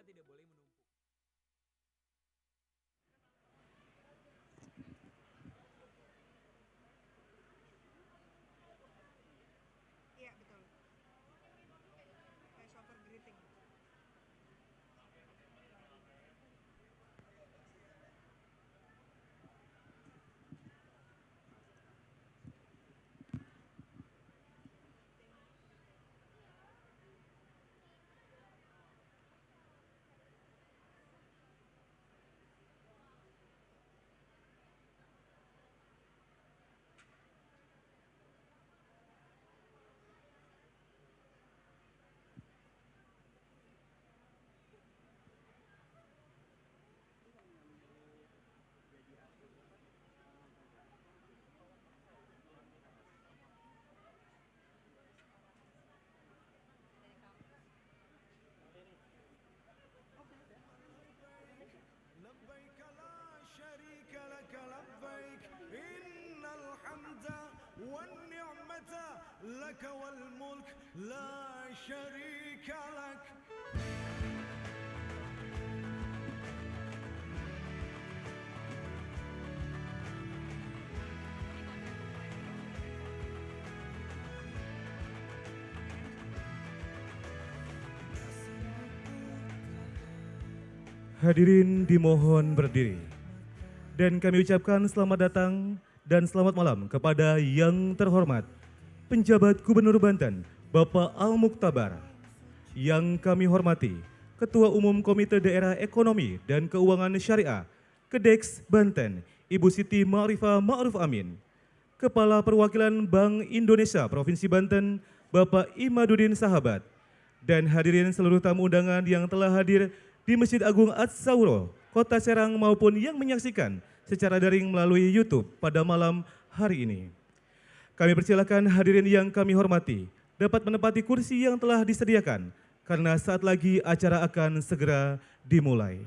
tidak boleh menumpuk. Iya betul. Voice over greeting. لبيك لا شريك لك لبيك إن الحمد والنعمة لك والملك لا شريك لك. Hadirin dimohon berdiri. Dan kami ucapkan selamat datang dan selamat malam kepada yang terhormat Penjabat Gubernur Banten, Bapak Al-Muktabar. Yang kami hormati Ketua Umum Komite Daerah Ekonomi dan Keuangan Syariah, Kedeks Banten, Ibu Siti Ma'rifah Ma'ruf Amin. Kepala Perwakilan Bank Indonesia Provinsi Banten, Bapak Imaduddin Sahabat. Dan hadirin seluruh tamu undangan yang telah hadir di Masjid Agung Ats-Sauro, Kota Serang maupun yang menyaksikan secara daring melalui YouTube pada malam hari ini. Kami persilakan hadirin yang kami hormati dapat menempati kursi yang telah disediakan karena saat lagi acara akan segera dimulai.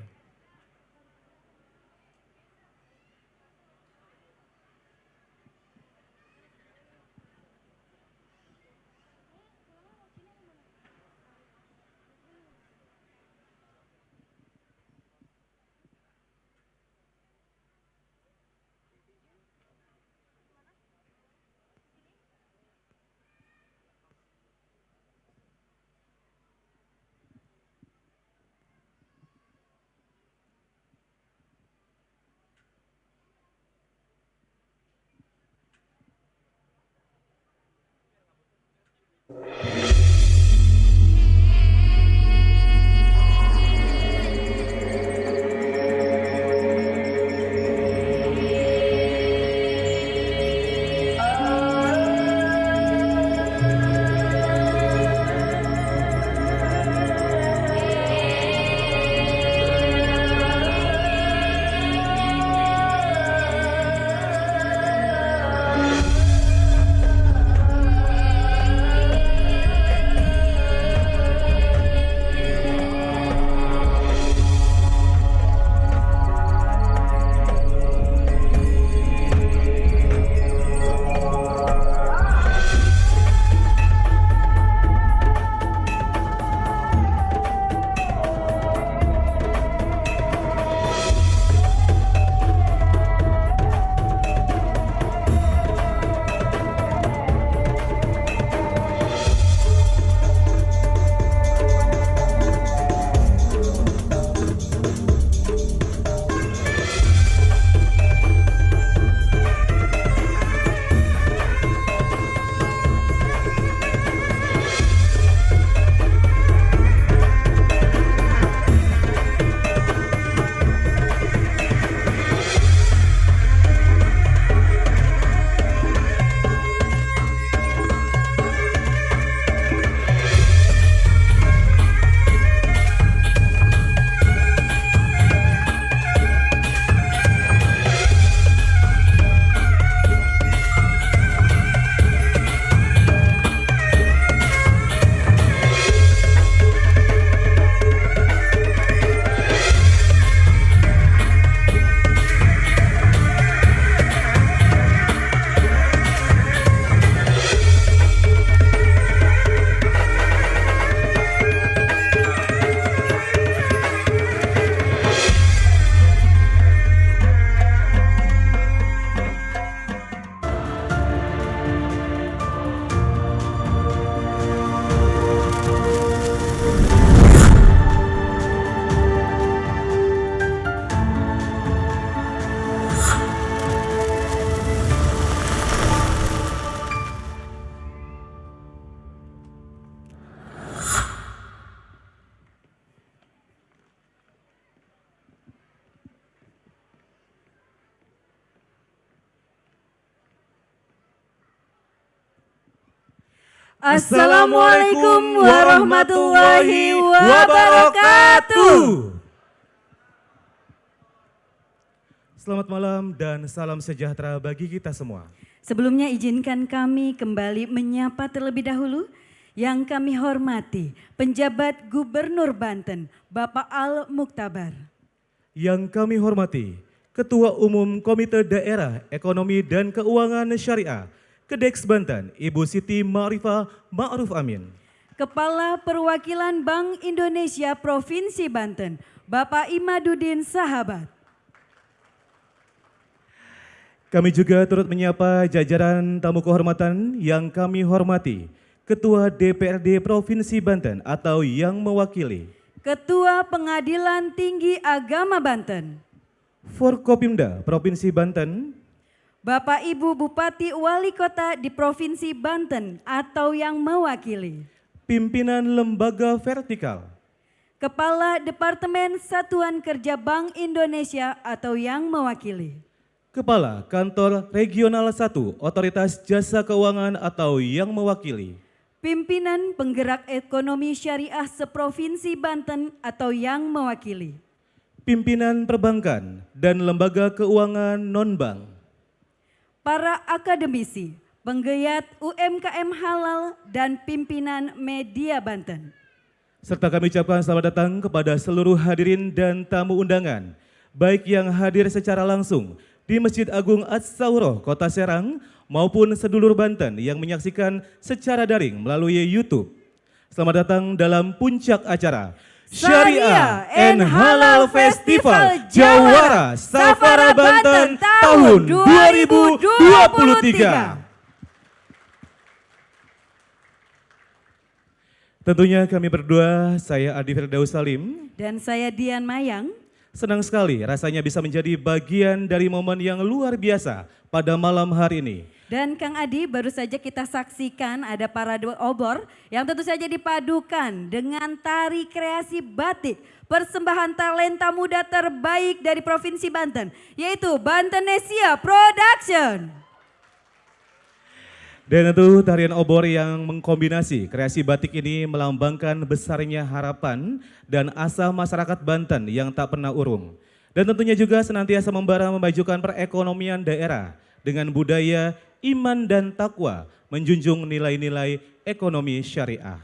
Assalamualaikum warahmatullahi wabarakatuh. Selamat malam dan salam sejahtera bagi kita semua. Sebelumnya izinkan kami kembali menyapa terlebih dahulu yang kami hormati penjabat Gubernur Banten Bapak Al Muktabar. Yang kami hormati Ketua Umum Komite Daerah Ekonomi dan Keuangan Syariah Kedeks Banten, Ibu Siti Ma'rifah Ma'ruf Amin. Kepala Perwakilan Bank Indonesia Provinsi Banten, Bapak Imaduddin Sahabat. Kami juga turut menyapa jajaran tamu kehormatan yang kami hormati, Ketua DPRD Provinsi Banten atau yang mewakili, Ketua Pengadilan Tinggi Agama Banten, Forkopimda Provinsi Banten, Bapak Ibu Bupati Wali Kota di Provinsi Banten atau yang mewakili, Pimpinan Lembaga Vertikal, Kepala Departemen Satuan Kerja Bank Indonesia atau yang mewakili, Kepala Kantor Regional 1 Otoritas Jasa Keuangan atau yang mewakili, Pimpinan Penggerak Ekonomi Syariah Seprovinsi Banten atau yang mewakili, Pimpinan Perbankan dan Lembaga Keuangan Non-Bank, para akademisi, penggiat UMKM halal dan pimpinan media Banten. serta kami ucapkan selamat datang kepada seluruh hadirin dan tamu undangan, baik yang hadir secara langsung di Masjid Agung Ats-Sauroh Kota Serang maupun sedulur Banten yang menyaksikan secara daring melalui YouTube. Selamat datang dalam puncak acara Syariah and Halal Festival Jawara Safara Banten tahun 2023. Tentunya kami berdua, saya Adi Firdaus Salim, Dan saya Dian Mayang. senang sekali rasanya bisa menjadi bagian dari momen yang luar biasa pada malam hari ini. Dan Kang Adi, baru saja kita saksikan ada parade obor yang tentu saja dipadukan dengan tari kreasi batik. Persembahan talenta muda terbaik dari Provinsi Banten, yaitu Bantenesia Production. Dan tentu tarian obor yang mengkombinasi kreasi batik ini melambangkan besarnya harapan dan asa masyarakat Banten yang tak pernah urung. Dan tentunya juga senantiasa membara memajukan perekonomian daerah dengan budaya, iman dan takwa, menjunjung nilai-nilai ekonomi syariah.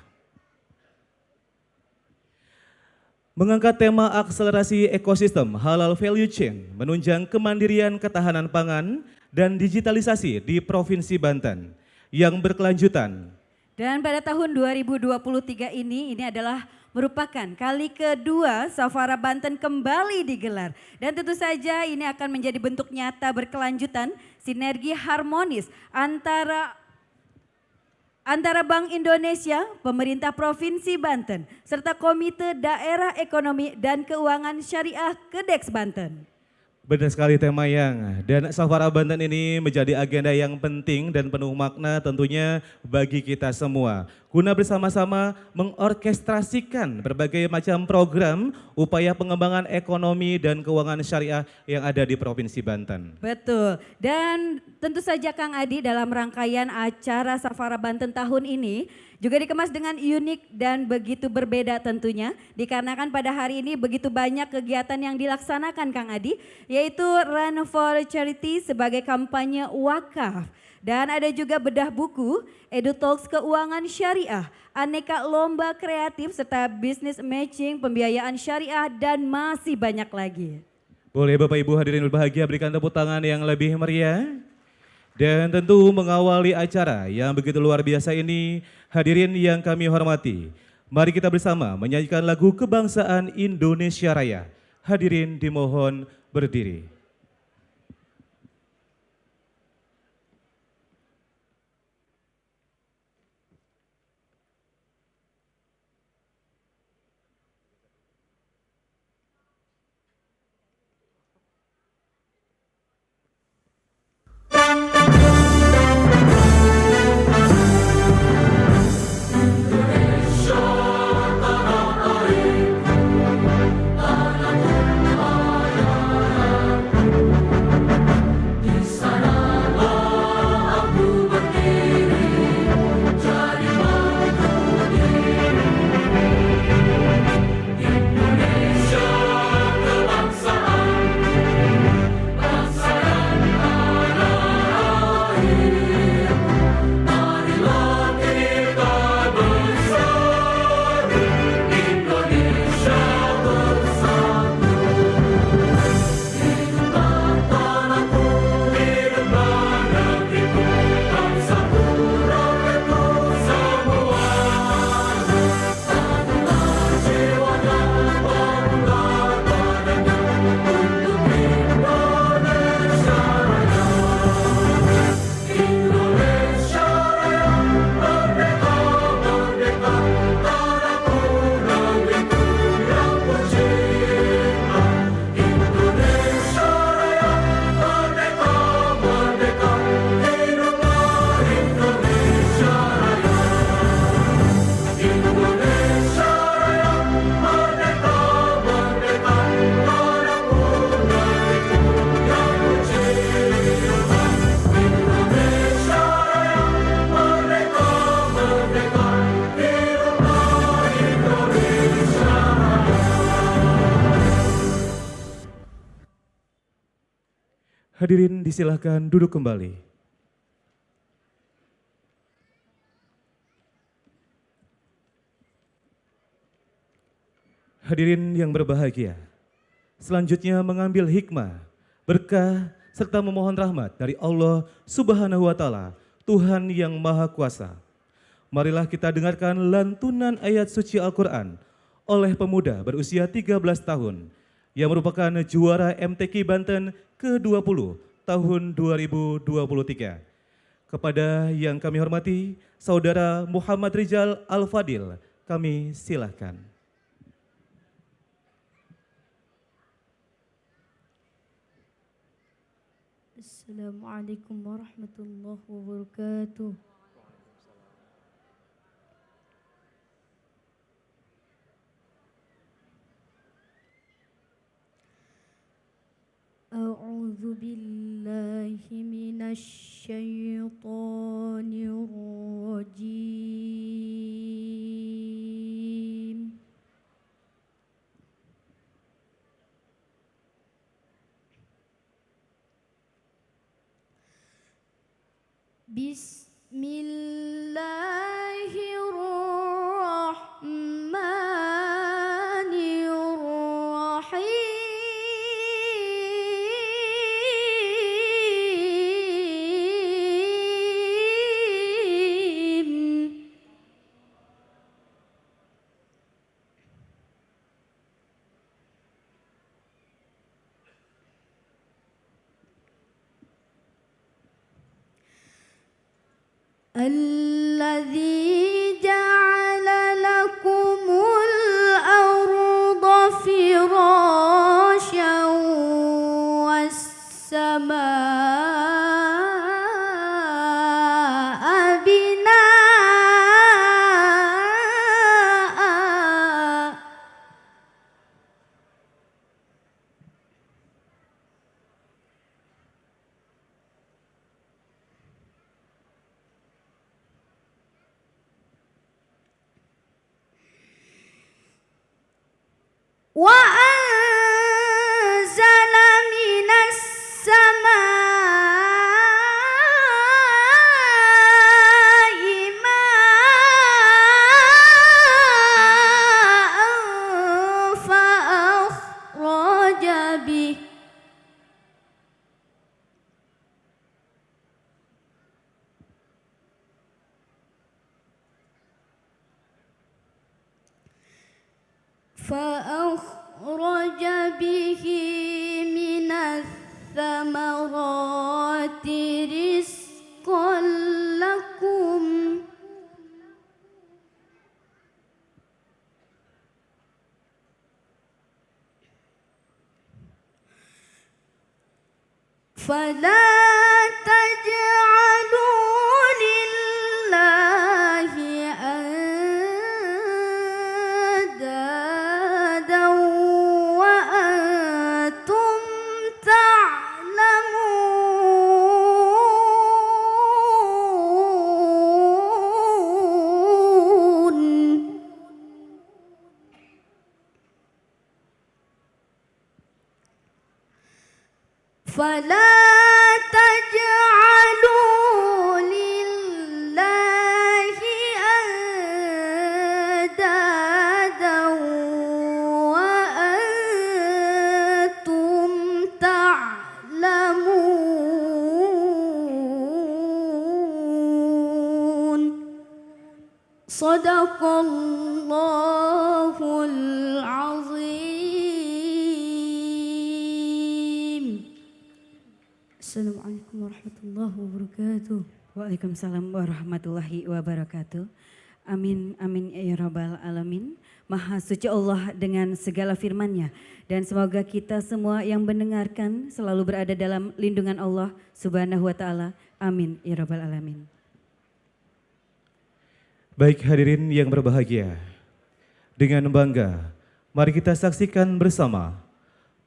Mengangkat tema akselerasi ekosistem halal value chain, menunjang kemandirian ketahanan pangan dan digitalisasi di Provinsi Banten yang berkelanjutan. Dan pada tahun 2023 ini adalah merupakan kali kedua Safara Banten kembali digelar. Dan tentu saja ini akan menjadi bentuk nyata berkelanjutan sinergi harmonis antara Bank Indonesia, pemerintah Provinsi Banten, serta Komite Daerah Ekonomi dan Keuangan Syariah Kedeks Banten. Benar sekali tema yang, dan Safara Banten ini menjadi agenda yang penting dan penuh makna tentunya bagi kita semua. Guna bersama-sama mengorkestrasikan berbagai macam program upaya pengembangan ekonomi dan keuangan syariah yang ada di Provinsi Banten. Betul, dan tentu saja Kang Adi dalam rangkaian acara Safara Banten tahun ini juga dikemas dengan unik dan begitu berbeda tentunya. Dikarenakan pada hari ini begitu banyak kegiatan yang dilaksanakan Kang Adi, yaitu Run for Charity sebagai kampanye wakaf. Dan ada juga bedah buku, EduTalks Keuangan Syariah, aneka lomba kreatif serta bisnis matching, pembiayaan syariah dan masih banyak lagi. Boleh Bapak Ibu hadirin berbahagia berikan tepuk tangan yang lebih meriah. Dan tentu mengawali acara yang begitu luar biasa ini, hadirin yang kami hormati, mari kita bersama menyanyikan lagu kebangsaan Indonesia Raya. Hadirin dimohon berdiri. Hadirin disilahkan duduk kembali. Hadirin yang berbahagia, selanjutnya mengambil hikmah, berkah, serta memohon rahmat dari Allah Subhanahu wa Ta'ala, Tuhan yang Maha Kuasa. Marilah kita dengarkan lantunan ayat suci Al-Quran oleh pemuda berusia 13 tahun yang merupakan juara MTQ Banten ke-20 tahun 2023. Kepada yang kami hormati, Saudara Muhammad Rizal Al-Fadil, kami silahkan. Assalamualaikum warahmatullahi wabarakatuh. A'udzu billahi minasy syaithanir rajim. Bismillahirrahmanirrahim. الذي جعل لكم الأرض فراشا والسماء بناء وأنزل من السماء ماء فأخرج به من الثمرات رزقا لكم فلا تجعلوا لله أندادا وأنتم تعلمون فلا تجعلوا لله أندادا وأنتم تعلمون صدق الله العظيم. Assalamualaikum warahmatullahi wabarakatuh. Waalaikumsalam warahmatullahi wabarakatuh. Amin, amin ya rabbal alamin. Maha suci Allah dengan segala firman-Nya. Dan semoga kita semua yang mendengarkan selalu berada dalam lindungan Allah Subhanahu wa Ta'ala. Amin ya rabbal alamin. Baik hadirin yang berbahagia, dengan bangga mari kita saksikan bersama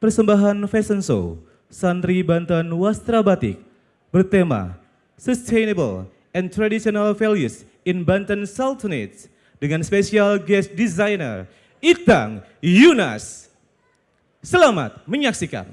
persembahan fashion show Santri Banten Wastra Batik bertema Sustainable and Traditional Values in Banten Sultanate dengan spesial guest designer Itang Yunas. Selamat menyaksikan.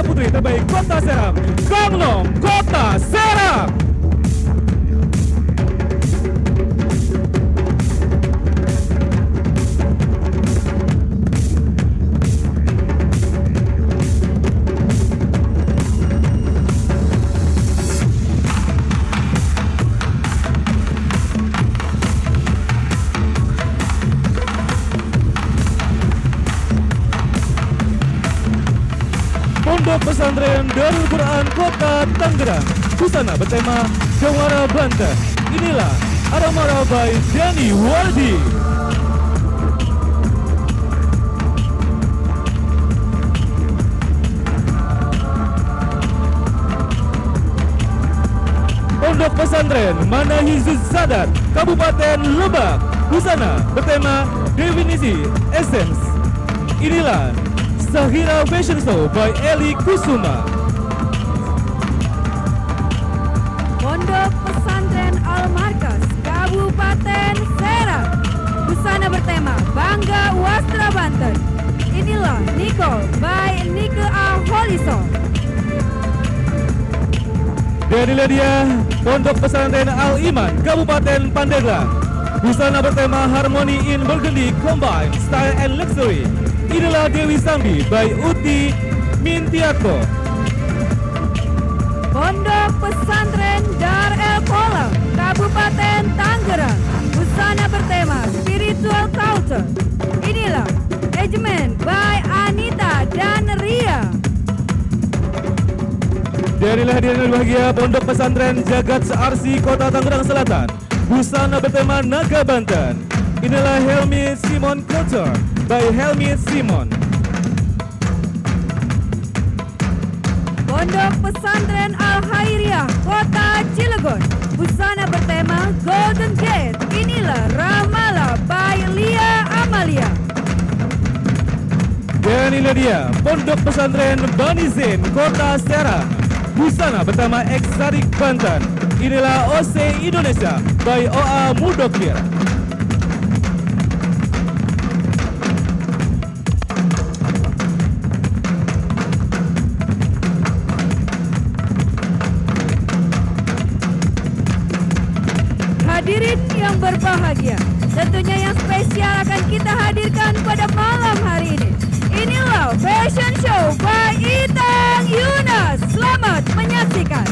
Putra Putri terbaik Kota Serang, Gangnam Kota Serang. Pondok Pesantren Darul Quran Kota Tangerang, busana bertema Jawara Banten. Inilah Aramara by Dani Wardi. Pondok Pesantren Manahizuz Sadat, Kabupaten Lebak, busana bertema Definisi Essence. Inilah Sahira Fashion Show by Eli Kusuma. Pondok Pesantren Al-Markas, Kabupaten Serang, busana bertema Bangga Wastra Banten. Inilah Nicole by Nike A. Holisol. Dan inilah dia Pondok Pesantren Al-Iman, Kabupaten Pandeglang, busana bertema Harmony in Burgundy Combine Style and Luxury. Inilah Dewi Sambi by Uti Mintiako. Pondok Pesantren Dar El Kolam, Kabupaten Tangerang, busana bertema Spiritual Culture. Inilah Ejemen by Anita dan Ria. Dan inilah dia yang bahagia Pondok Pesantren Jagat Searsi Kota Tangerang Selatan, busana bertema Naga Banten. Inilah Helmi Simon Culture by Helmi Simon. Pondok Pesantren Al-Khairiyah Kota Cilegon, busana bertema Golden Gate. Inilah Ramala by Lia Amalia. Dan inilah dia Pondok Pesantren Bani Zain Kota Serang, busana bertema Eksarik Banten. Inilah OC Indonesia by OA Mudokir. Hadirin yang berbahagia, tentunya yang spesial akan kita hadirkan pada malam hari ini. Inilah Fashion Show by Itang Yunas. Selamat menyaksikan.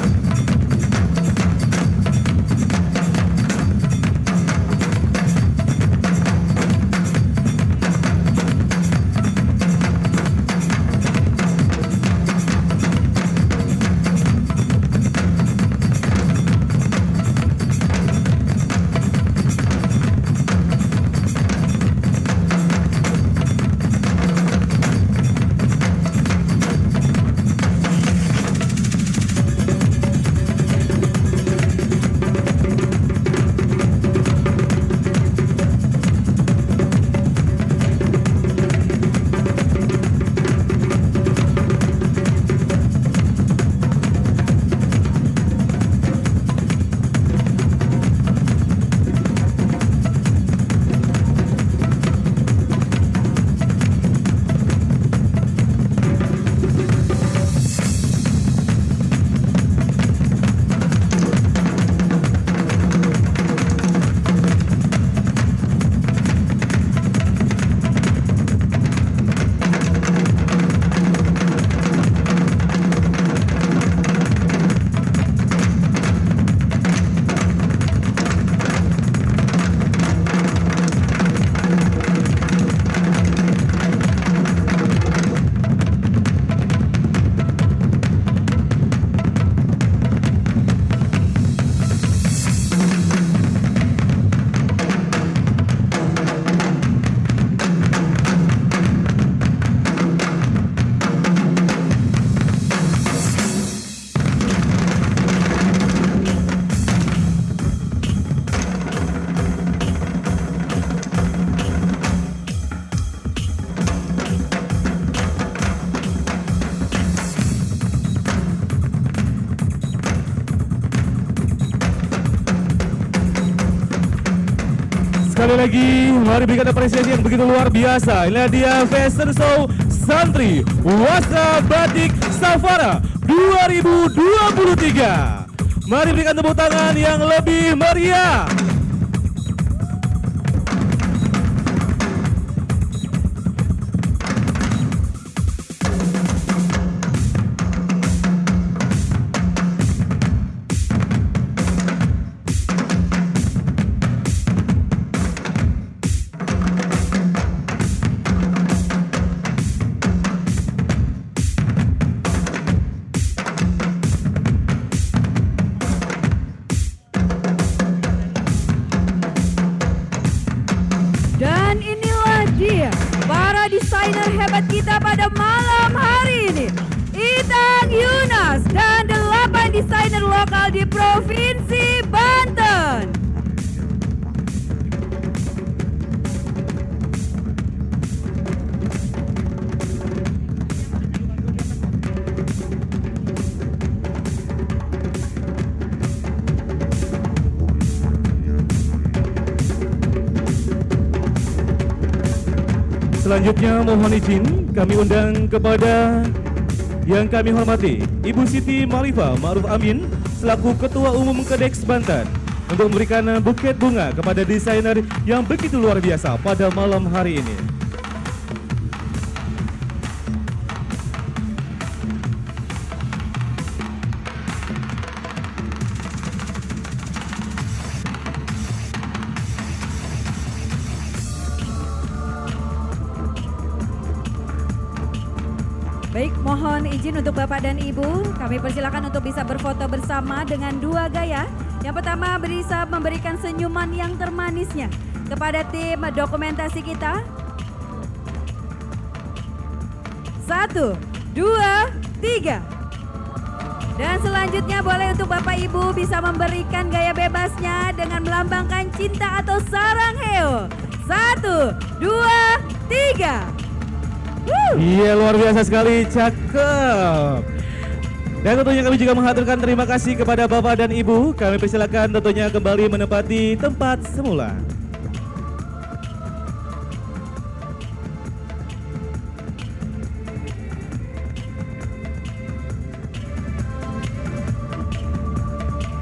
Sekali lagi, mari berikan apresiasi yang begitu luar biasa. Inilah dia Fashion Show Santri Wasa Batik Safara 2023. Mari berikan tepuk tangan yang lebih meriah. Dan inilah dia para desainer hebat kita pada malam hari ini. Itang Yunas dan 8 desainer lokal di Provinsi Banten. Selanjutnya mohon izin kami undang kepada yang kami hormati Ibu Siti Malifa Ma'ruf Amin selaku Ketua Umum Kedeks Banten untuk memberikan buket bunga kepada desainer yang begitu luar biasa pada malam hari ini. Baik, mohon izin untuk Bapak dan Ibu, kami persilakan untuk bisa berfoto bersama dengan 2 gaya. Yang pertama bisa memberikan senyuman yang termanisnya kepada tim dokumentasi kita. 1, 2, 3. Dan selanjutnya boleh untuk Bapak Ibu bisa memberikan gaya bebasnya dengan melambangkan cinta atau sarang heo. 1, 2, 3. Iya, luar biasa sekali, cakep. Dan tentunya kami juga mengaturkan terima kasih kepada Bapak dan Ibu. Kami persilakan tentunya kembali menempati tempat semula.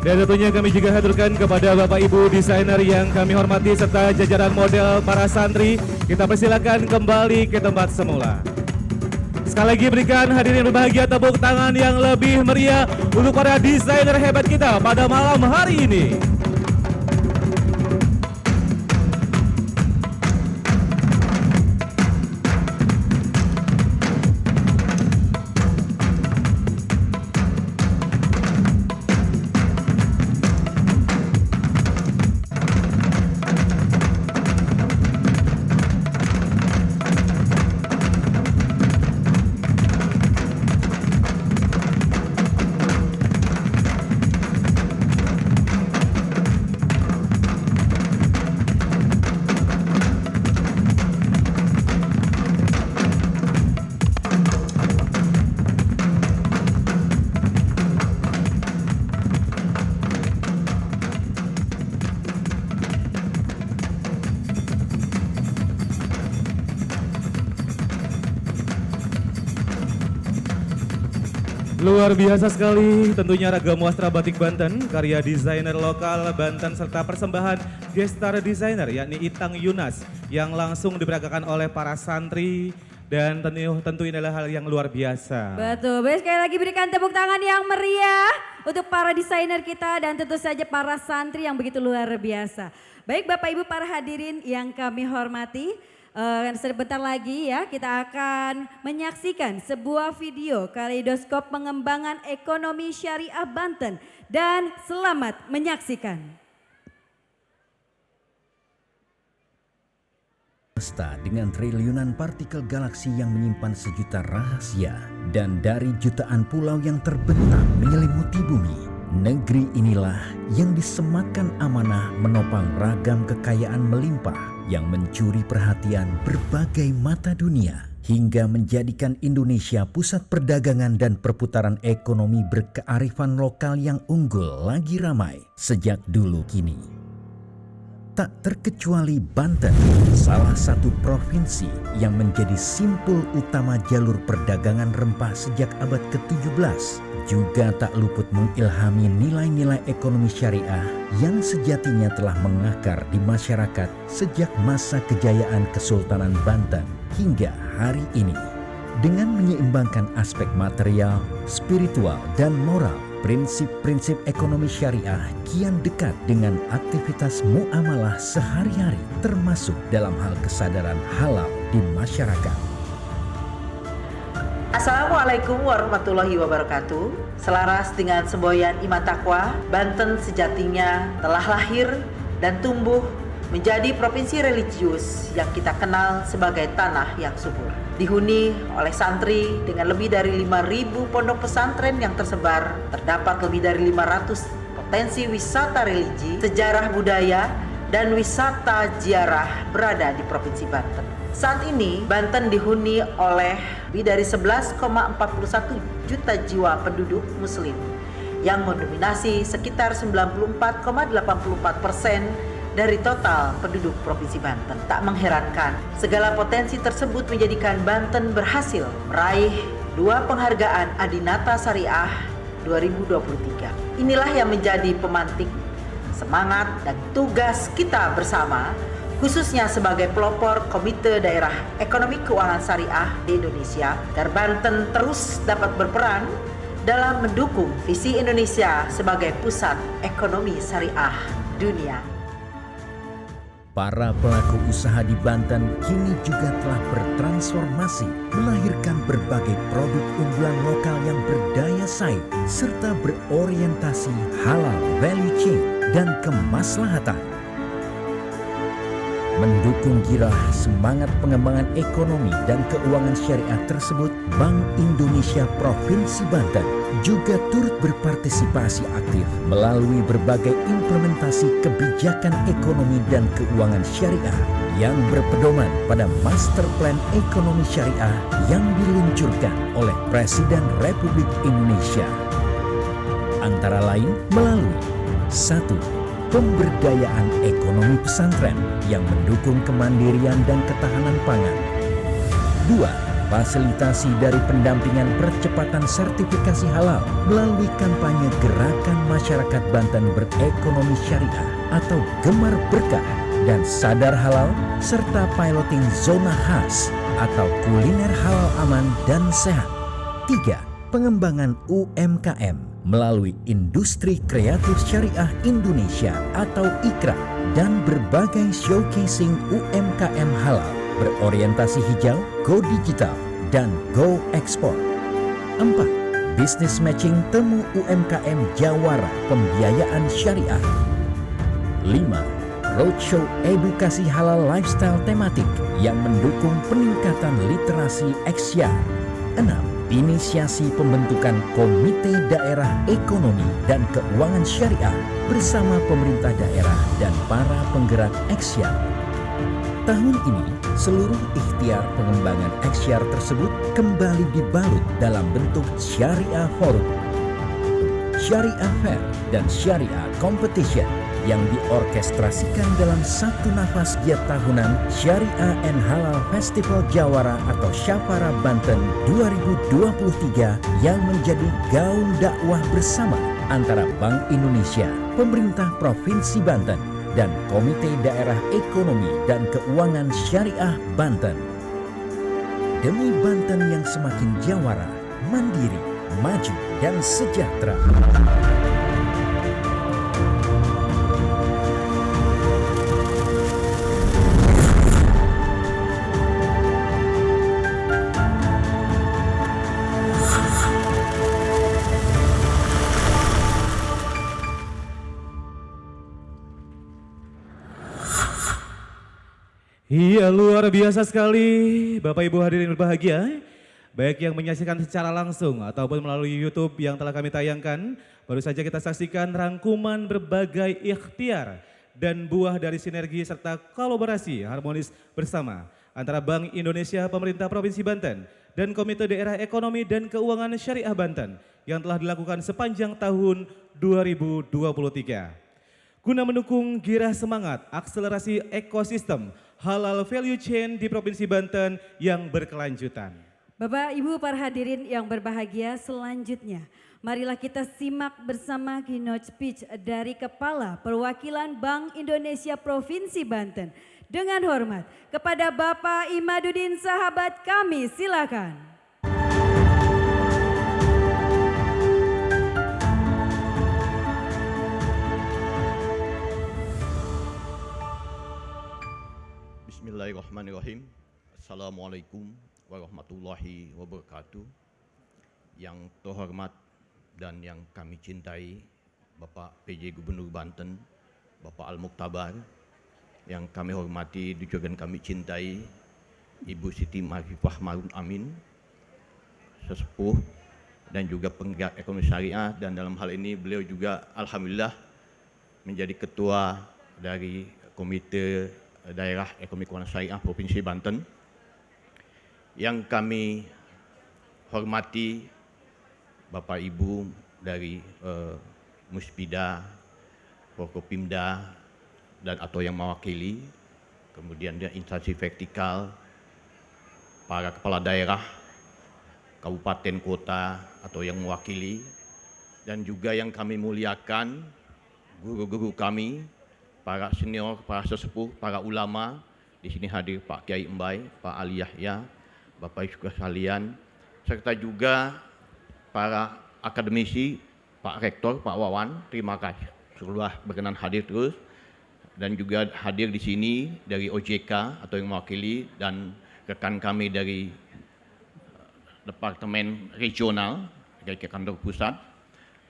Dan tentunya kami juga haturkan kepada Bapak Ibu desainer yang kami hormati serta jajaran model para santri. Kita persilakan kembali ke tempat semula. Sekali lagi berikan hadirin yang berbahagia tepuk tangan yang lebih meriah untuk para desainer hebat kita pada malam hari ini. Luar biasa sekali, tentunya ragam wastra batik Banten, karya desainer lokal Banten serta persembahan gestar desainer yakni Itang Yunas yang langsung diperagakan oleh para santri dan tentu ini adalah hal yang luar biasa. Betul, baik, sekali lagi berikan tepuk tangan yang meriah untuk para desainer kita dan tentu saja para santri yang begitu luar biasa. Baik Bapak Ibu para hadirin yang kami hormati, sebentar lagi ya kita akan menyaksikan sebuah video kaleidoskop pengembangan ekonomi syariah Banten dan selamat menyaksikan. Dengan triliunan partikel galaksi yang menyimpan sejuta rahasia dan dari jutaan pulau yang terbentang menyelimuti bumi, negeri inilah yang disematkan amanah menopang ragam kekayaan melimpah yang mencuri perhatian berbagai mata dunia hingga menjadikan Indonesia pusat perdagangan dan perputaran ekonomi berkearifan lokal yang unggul lagi ramai sejak dulu kini. tak terkecuali Banten, salah satu provinsi yang menjadi simpul utama jalur perdagangan rempah sejak abad ke-17, juga tak luput mengilhami nilai-nilai ekonomi syariah yang sejatinya telah mengakar di masyarakat sejak masa kejayaan Kesultanan Banten hingga hari ini. Dengan menyeimbangkan aspek material, spiritual, dan moral, prinsip-prinsip ekonomi syariah kian dekat dengan aktivitas muamalah sehari-hari, termasuk dalam hal kesadaran halal di masyarakat. Assalamualaikum warahmatullahi wabarakatuh. Selaras dengan semboyan iman takwa, Banten sejatinya telah lahir dan tumbuh menjadi provinsi religius yang kita kenal sebagai tanah yang subur. Dihuni oleh santri dengan lebih dari 5.000 pondok pesantren yang tersebar, terdapat lebih dari 500 potensi wisata religi, sejarah budaya, dan wisata ziarah berada di Provinsi Banten. Saat ini, Banten dihuni oleh lebih dari 11,41 juta jiwa penduduk muslim yang mendominasi sekitar 94,84% dari total penduduk Provinsi Banten. Tak mengherankan, segala potensi tersebut menjadikan Banten berhasil meraih 2 penghargaan Adinata Syariah 2023. Inilah yang menjadi pemantik semangat dan tugas kita bersama, khususnya sebagai pelopor Komite Daerah Ekonomi Keuangan Syariah di Indonesia, agar Banten terus dapat berperan dalam mendukung visi Indonesia sebagai pusat ekonomi syariah dunia. Para pelaku usaha di Banten kini juga telah bertransformasi, melahirkan berbagai produk unggulan lokal yang berdaya saing, serta berorientasi halal value chain dan kemaslahatan. Mendukung girah semangat pengembangan ekonomi dan keuangan syariah tersebut, Bank Indonesia Provinsi Banten juga turut berpartisipasi aktif melalui berbagai implementasi kebijakan ekonomi dan keuangan syariah yang berpedoman pada Master Plan Ekonomi Syariah yang diluncurkan oleh Presiden Republik Indonesia. Antara lain melalui 1. Pemberdayaan ekonomi pesantren yang mendukung kemandirian dan ketahanan pangan. 2. Fasilitasi dari pendampingan percepatan sertifikasi halal melalui kampanye Gerakan Masyarakat Banten Berekonomi Syariah atau Gemar Berkah dan Sadar Halal, serta piloting zona khas atau kuliner halal aman dan sehat. 3. Pengembangan UMKM melalui Industri Kreatif Syariah Indonesia atau IKRA dan berbagai showcasing UMKM halal berorientasi hijau, go digital, dan go ekspor. 4. Business matching temu UMKM Jawara pembiayaan syariah. 5. Roadshow edukasi halal lifestyle tematik yang mendukung peningkatan literasi Eksyar. 6. Inisiasi pembentukan Komite Daerah Ekonomi dan Keuangan Syariah bersama pemerintah daerah dan para penggerak Eksyar. Tahun ini, seluruh ikhtiar pengembangan Eksyar tersebut kembali dibalut dalam bentuk Syariah Forum, Syariah Fair, dan Syariah Competition yang diorkestrasikan dalam satu nafas giat tahunan Syariah and Halal Festival Jawara atau Syafara Banten 2023 yang menjadi gaung dakwah bersama antara Bank Indonesia, pemerintah Provinsi Banten, dan Komite Daerah Ekonomi dan Keuangan Syariah Banten. Demi Banten yang semakin jawara, mandiri, maju, dan sejahtera. Iya, luar biasa sekali Bapak Ibu hadirin berbahagia. Baik yang menyaksikan secara langsung ataupun melalui YouTube yang telah kami tayangkan. Baru saja kita saksikan rangkuman berbagai ikhtiar dan buah dari sinergi serta kolaborasi harmonis bersama antara Bank Indonesia, Pemerintah Provinsi Banten, dan Komite Daerah Ekonomi dan Keuangan Syariah Banten yang telah dilakukan sepanjang tahun 2023. guna mendukung gairah semangat akselerasi ekosistem halal value chain di Provinsi Banten yang berkelanjutan. Bapak Ibu para hadirin yang berbahagia, selanjutnya marilah kita simak bersama keynote speech dari Kepala Perwakilan Bank Indonesia Provinsi Banten. Dengan hormat kepada Bapak Imaduddin sahabat kami, silakan. Bismillahirrahmanirrahim. Assalamualaikum warahmatullahi wabarakatuh. Yang terhormat dan yang kami cintai Bapak PJ Gubernur Banten, Bapak Al-Muktabar, yang kami hormati juga kami cintai Ibu Siti Marifah Marun Amin, sesepuh dan juga penggerak ekonomi syariah, dan dalam hal ini beliau juga alhamdulillah menjadi ketua dari Komite Daerah Ekonomi Keuangan Syariah Provinsi Banten. Yang kami hormati Bapak Ibu dari Muspida, Forkopimda, dan atau yang mewakili, kemudian dia instansi vertikal, para kepala daerah, kabupaten, kota, atau yang mewakili, dan juga yang kami muliakan, guru-guru kami, para senior, para sesepuh, para ulama. Di sini hadir Pak Kiai Embai, Pak Ali Yahya, Bapak Ibu sekalian, serta juga para akademisi, Pak Rektor, Pak Wawan. Terima kasih sudah berkenan hadir terus, dan juga hadir di sini dari OJK atau yang mewakili, dan rekan kami dari Departemen Regional dari kantor pusat.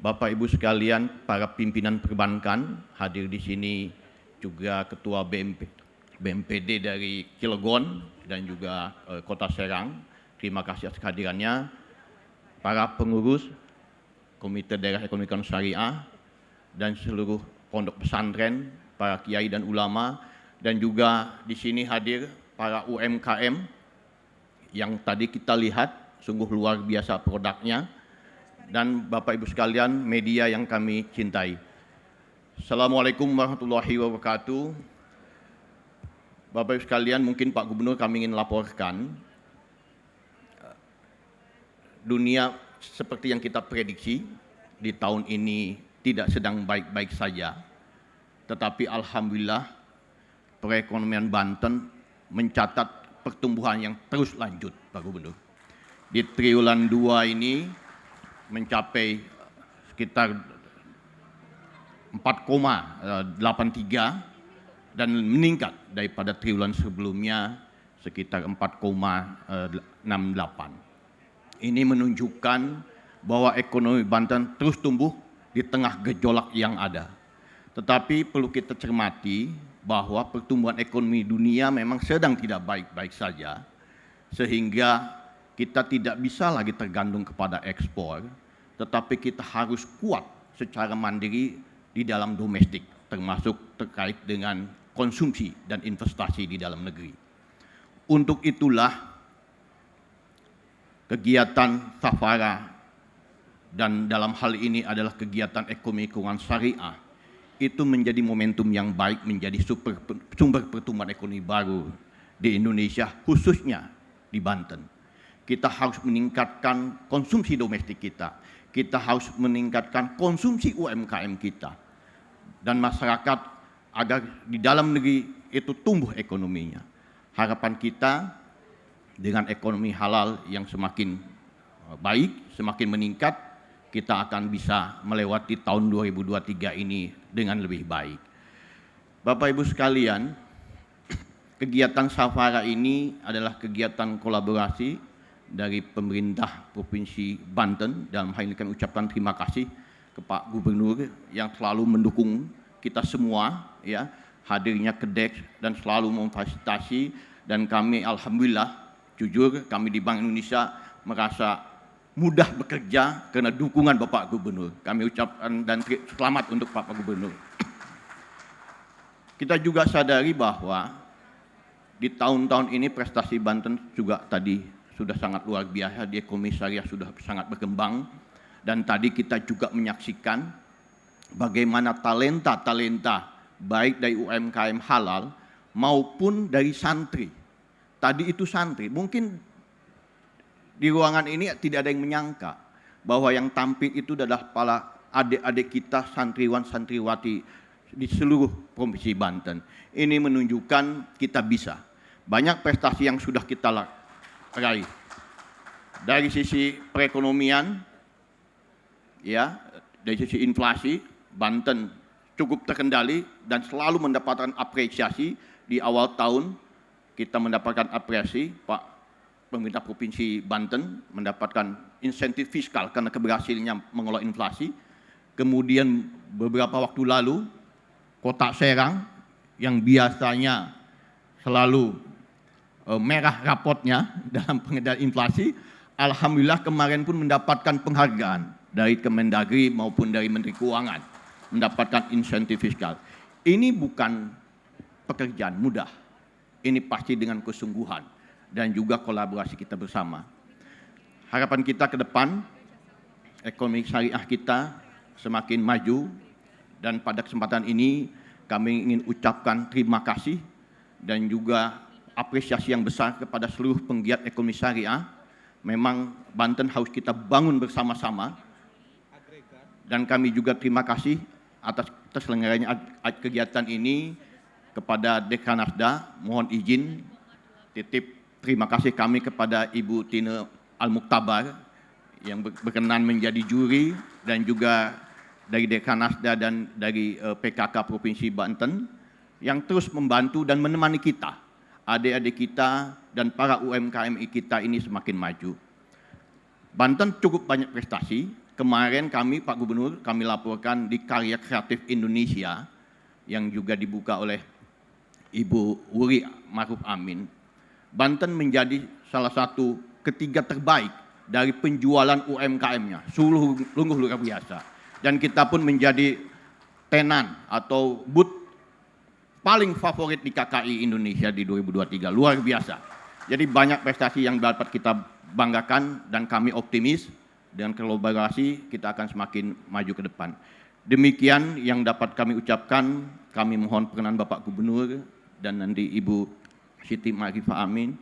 Bapak Ibu sekalian, para pimpinan perbankan hadir di sini, juga Ketua BMPD dari Cilegon dan juga Kota Serang. Terima kasih atas kehadirannya. Para pengurus Komite Daerah Ekonomi Keuangan Syariah dan seluruh pondok pesantren, para kiai dan ulama, dan juga di sini hadir para UMKM yang tadi kita lihat sungguh luar biasa produknya, dan Bapak Ibu sekalian media yang kami cintai. Assalamualaikum warahmatullahi wabarakatuh. Bapak Ibu sekalian, mungkin Pak Gubernur kami ingin laporkan, dunia seperti yang kita prediksi di tahun ini tidak sedang baik-baik saja. Tetapi alhamdulillah perekonomian Banten mencatat pertumbuhan yang terus lanjut, Pak Gubernur. Di triwulan 2 ini mencapai sekitar 4,83 dan meningkat daripada triwulan sebelumnya sekitar 4,68. Ini menunjukkan bahwa ekonomi Banten terus tumbuh di tengah gejolak yang ada. Tetapi perlu kita cermati bahwa pertumbuhan ekonomi dunia memang sedang tidak baik-baik saja, sehingga kita tidak bisa lagi tergantung kepada ekspor, tetapi kita harus kuat secara mandiri di dalam domestik, termasuk terkait dengan konsumsi dan investasi di dalam negeri. Untuk itulah kegiatan Safara, dan dalam hal ini adalah kegiatan ekonomi keuangan syariah, itu menjadi momentum yang baik, menjadi sumber pertumbuhan ekonomi baru di Indonesia, khususnya di Banten. Kita harus meningkatkan konsumsi domestik kita, kita harus meningkatkan konsumsi UMKM kita, dan masyarakat agar di dalam negeri itu tumbuh ekonominya. Harapan kita dengan ekonomi halal yang semakin baik, semakin meningkat, kita akan bisa melewati tahun 2023 ini dengan lebih baik. Bapak Ibu sekalian, kegiatan Safara ini adalah kegiatan kolaborasi dari pemerintah Provinsi Banten. Dalam hal ini kami ucapkan terima kasih ke Pak Gubernur yang selalu mendukung kita semua, ya, hadirnya ke DEX dan selalu memfasilitasi, dan kami alhamdulillah, jujur kami di Bank Indonesia merasa mudah bekerja karena dukungan Bapak Gubernur. Kami ucapkan dan selamat untuk Bapak Gubernur. Kita juga sadari bahwa di tahun-tahun ini prestasi Banten juga tadi sudah sangat luar biasa, di ekonomi syariah sudah sangat berkembang, dan tadi kita juga menyaksikan bagaimana talenta-talenta baik dari UMKM halal maupun dari santri. Tadi itu santri, mungkin di ruangan ini tidak ada yang menyangka bahwa yang tampil itu adalah para adik-adik kita santriwan-santriwati di seluruh Provinsi Banten. Ini menunjukkan kita bisa. Banyak prestasi yang sudah kita raih. Dari sisi perekonomian, ya, dari sisi inflasi, Banten cukup terkendali dan selalu mendapatkan apresiasi. Di awal tahun kita mendapatkan apresiasi, Pak Pemerintah Provinsi Banten mendapatkan insentif fiskal karena keberhasilannya mengelola inflasi. Kemudian beberapa waktu lalu, Kota Serang yang biasanya selalu merah rapotnya dalam pengendalian inflasi, alhamdulillah kemarin pun mendapatkan penghargaan dari Kemendagri maupun dari Menteri Keuangan, mendapatkan insentif fiskal. Ini bukan pekerjaan mudah, ini pasti dengan kesungguhan dan juga kolaborasi kita bersama. Harapan kita ke depan, ekonomi syariah kita semakin maju, dan pada kesempatan ini kami ingin ucapkan terima kasih dan juga apresiasi yang besar kepada seluruh penggiat ekonomi syariah. Memang Banten harus kita bangun bersama-sama, dan kami juga terima kasih atas terselenggaranya kegiatan ini kepada Dekranasda. Mohon izin titip terima kasih kami kepada Ibu Tine Al-Muktabar yang berkenan menjadi juri, dan juga dari Dekranasda dan dari PKK Provinsi Banten yang terus membantu dan menemani kita, adik-adik kita dan para UMKM kita ini semakin maju. Banten cukup banyak prestasi. Kemarin kami, Pak Gubernur, kami laporkan di Karya Kreatif Indonesia yang juga dibuka oleh Ibu Wuri Ma'ruf Amin. Banten menjadi salah satu ketiga terbaik dari penjualan UMKM-nya, sungguh luar biasa. Dan kita pun menjadi tenan atau booth paling favorit di KKI Indonesia di 2023, luar biasa. Jadi banyak prestasi yang dapat kita banggakan, dan kami optimis dengan kolaborasi kita akan semakin maju ke depan. Demikian yang dapat kami ucapkan. Kami mohon perkenan Bapak Gubernur dan nanti Ibu Siti Marifah Amin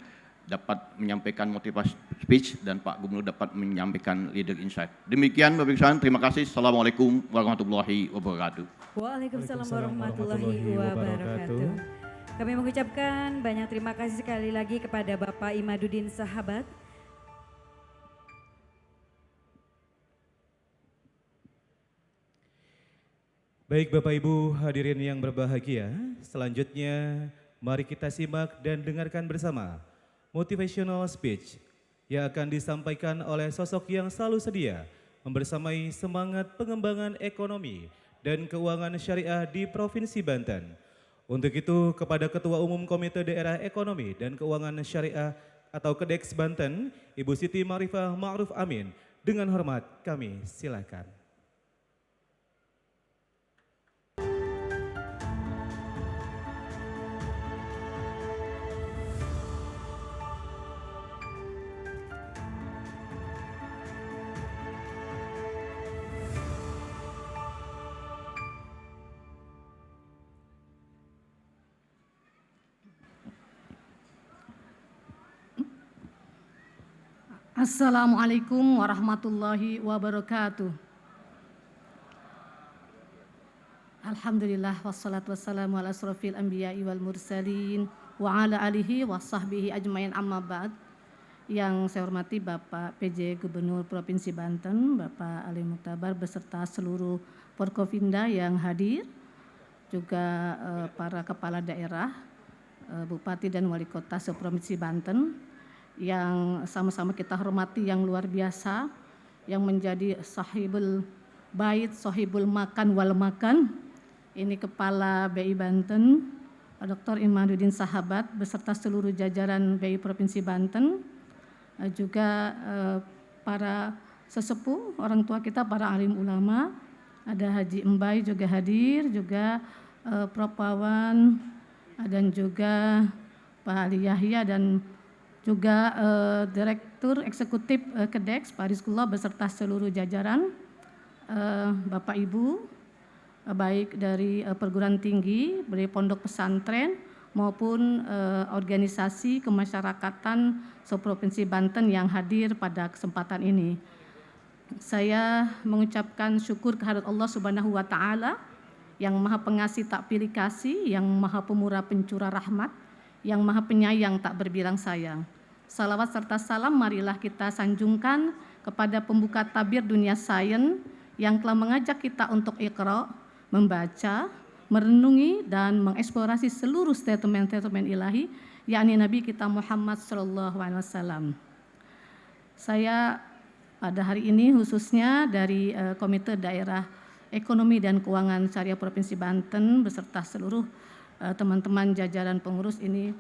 dapat menyampaikan motivasi speech, dan Pak Gubernur dapat menyampaikan leader insight. Demikian Bapak Ibu sekalian, terima kasih. Assalamualaikum warahmatullahi wabarakatuh. Waalaikumsalam warahmatullahi wabarakatuh. Kami mengucapkan banyak terima kasih sekali lagi kepada Bapak Imaduddin Sahabat. Baik Bapak Ibu hadirin yang berbahagia, selanjutnya mari kita simak dan dengarkan bersama motivational speech yang akan disampaikan oleh sosok yang selalu sedia membersamai semangat pengembangan ekonomi dan keuangan syariah di Provinsi Banten. Untuk itu kepada Ketua Umum Komite Daerah Ekonomi dan Keuangan Syariah atau KEDEX Banten, Ibu Siti Marifah Ma'ruf Amin, dengan hormat kami silakan. Assalamualaikum warahmatullahi wabarakatuh. Alhamdulillah wassalatu wassalamu ala asrofil anbiya'i wal mursalin wa ala alihi wa sahbihi ajmain, amma ba'd. Yang saya hormati Bapak PJ Gubernur Provinsi Banten, Bapak Ali Muktabar beserta seluruh Forkopimda yang hadir, juga para kepala daerah, Bupati dan Wali Kota se-Provinsi Banten yang sama-sama kita hormati, yang luar biasa, yang menjadi sahibul bait, sahibul makan wal makan. Ini Kepala BI Banten, Dr. Imaduddin Sahabat beserta seluruh jajaran BI Provinsi Banten, juga para sesepuh, orang tua kita, para alim ulama, ada Haji Embai juga hadir, juga Prof. Wawan, dan juga Pak Ali Yahya, dan juga Direktur Eksekutif KEDEX Pak Rizkullah beserta seluruh jajaran, Bapak Ibu, baik dari perguruan tinggi, dari pondok pesantren maupun organisasi kemasyarakatan seprovinsi Banten yang hadir pada kesempatan ini. Saya mengucapkan syukur kehadirat Allah Subhanahu wa taala yang Maha Pengasih tak pilih kasih, yang Maha Pemurah pencurah rahmat, yang Maha Penyayang tak berbilang sayang. Salawat serta salam marilah kita sanjungkan kepada pembuka tabir dunia sains yang telah mengajak kita untuk iqra, membaca, merenungi dan mengeksplorasi seluruh statement-statement ilahi, yakni Nabi kita Muhammad SAW. Saya pada hari ini khususnya dari Komite Daerah Ekonomi dan Keuangan Syariah Provinsi Banten beserta seluruh teman-teman jajaran pengurus ini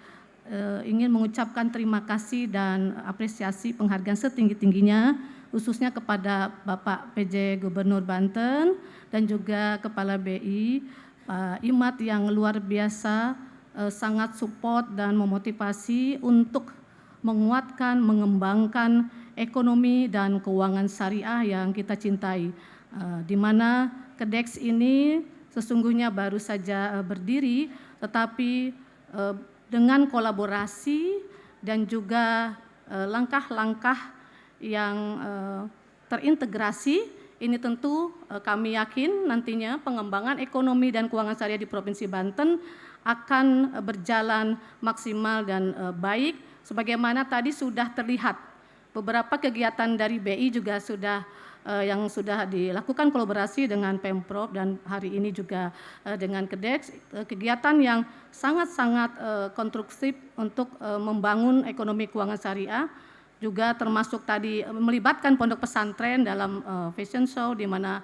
ingin mengucapkan terima kasih dan apresiasi penghargaan setinggi-tingginya khususnya kepada Bapak PJ Gubernur Banten dan juga Kepala BI Pak Imad yang luar biasa sangat support dan memotivasi untuk menguatkan, mengembangkan ekonomi dan keuangan syariah yang kita cintai, di mana KEDEX ini sesungguhnya baru saja berdiri, tetapi dengan kolaborasi dan juga langkah-langkah yang terintegrasi, ini tentu kami yakin nantinya pengembangan ekonomi dan keuangan syariah di Provinsi Banten akan berjalan maksimal dan baik, sebagaimana tadi sudah terlihat beberapa kegiatan dari BI juga sudah yang sudah dilakukan kolaborasi dengan Pemprov dan hari ini juga dengan KEDEX, kegiatan yang sangat-sangat konstruktif untuk membangun ekonomi keuangan syariah, juga termasuk tadi melibatkan pondok pesantren dalam fashion show di mana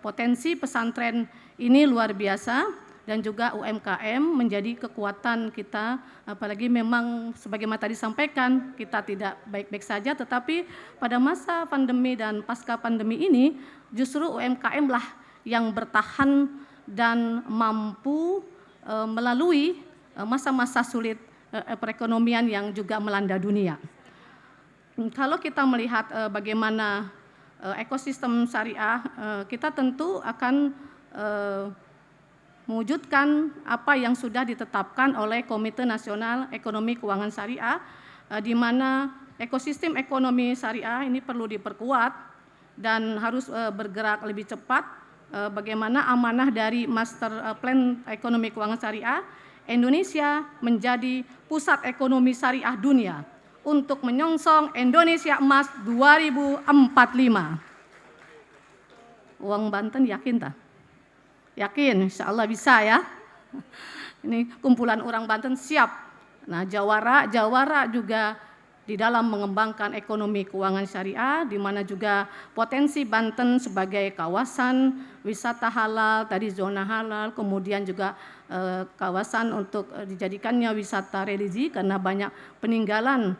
potensi pesantren ini luar biasa dan juga UMKM menjadi kekuatan kita, apalagi memang sebagaimana tadi disampaikan kita tidak baik-baik saja, tetapi pada masa pandemi dan pasca pandemi ini justru UMKM lah yang bertahan dan mampu melalui masa-masa sulit perekonomian yang juga melanda dunia. Kalau kita melihat bagaimana ekosistem syariah, kita tentu akan mewujudkan apa yang sudah ditetapkan oleh Komite Nasional Ekonomi Keuangan Syariah, di mana ekosistem ekonomi syariah ini perlu diperkuat dan harus bergerak lebih cepat. Bagaimana amanah dari Master Plan Ekonomi Keuangan Syariah, Indonesia menjadi pusat ekonomi syariah dunia untuk menyongsong Indonesia Emas 2045. Uang Banten yakin tak? Yakin, insya Allah bisa ya. Ini kumpulan orang Banten siap. Nah, Jawara juga di dalam mengembangkan ekonomi keuangan syariah, di mana juga potensi Banten sebagai kawasan wisata halal, tadi zona halal, kemudian juga kawasan untuk dijadikannya wisata religi karena banyak peninggalan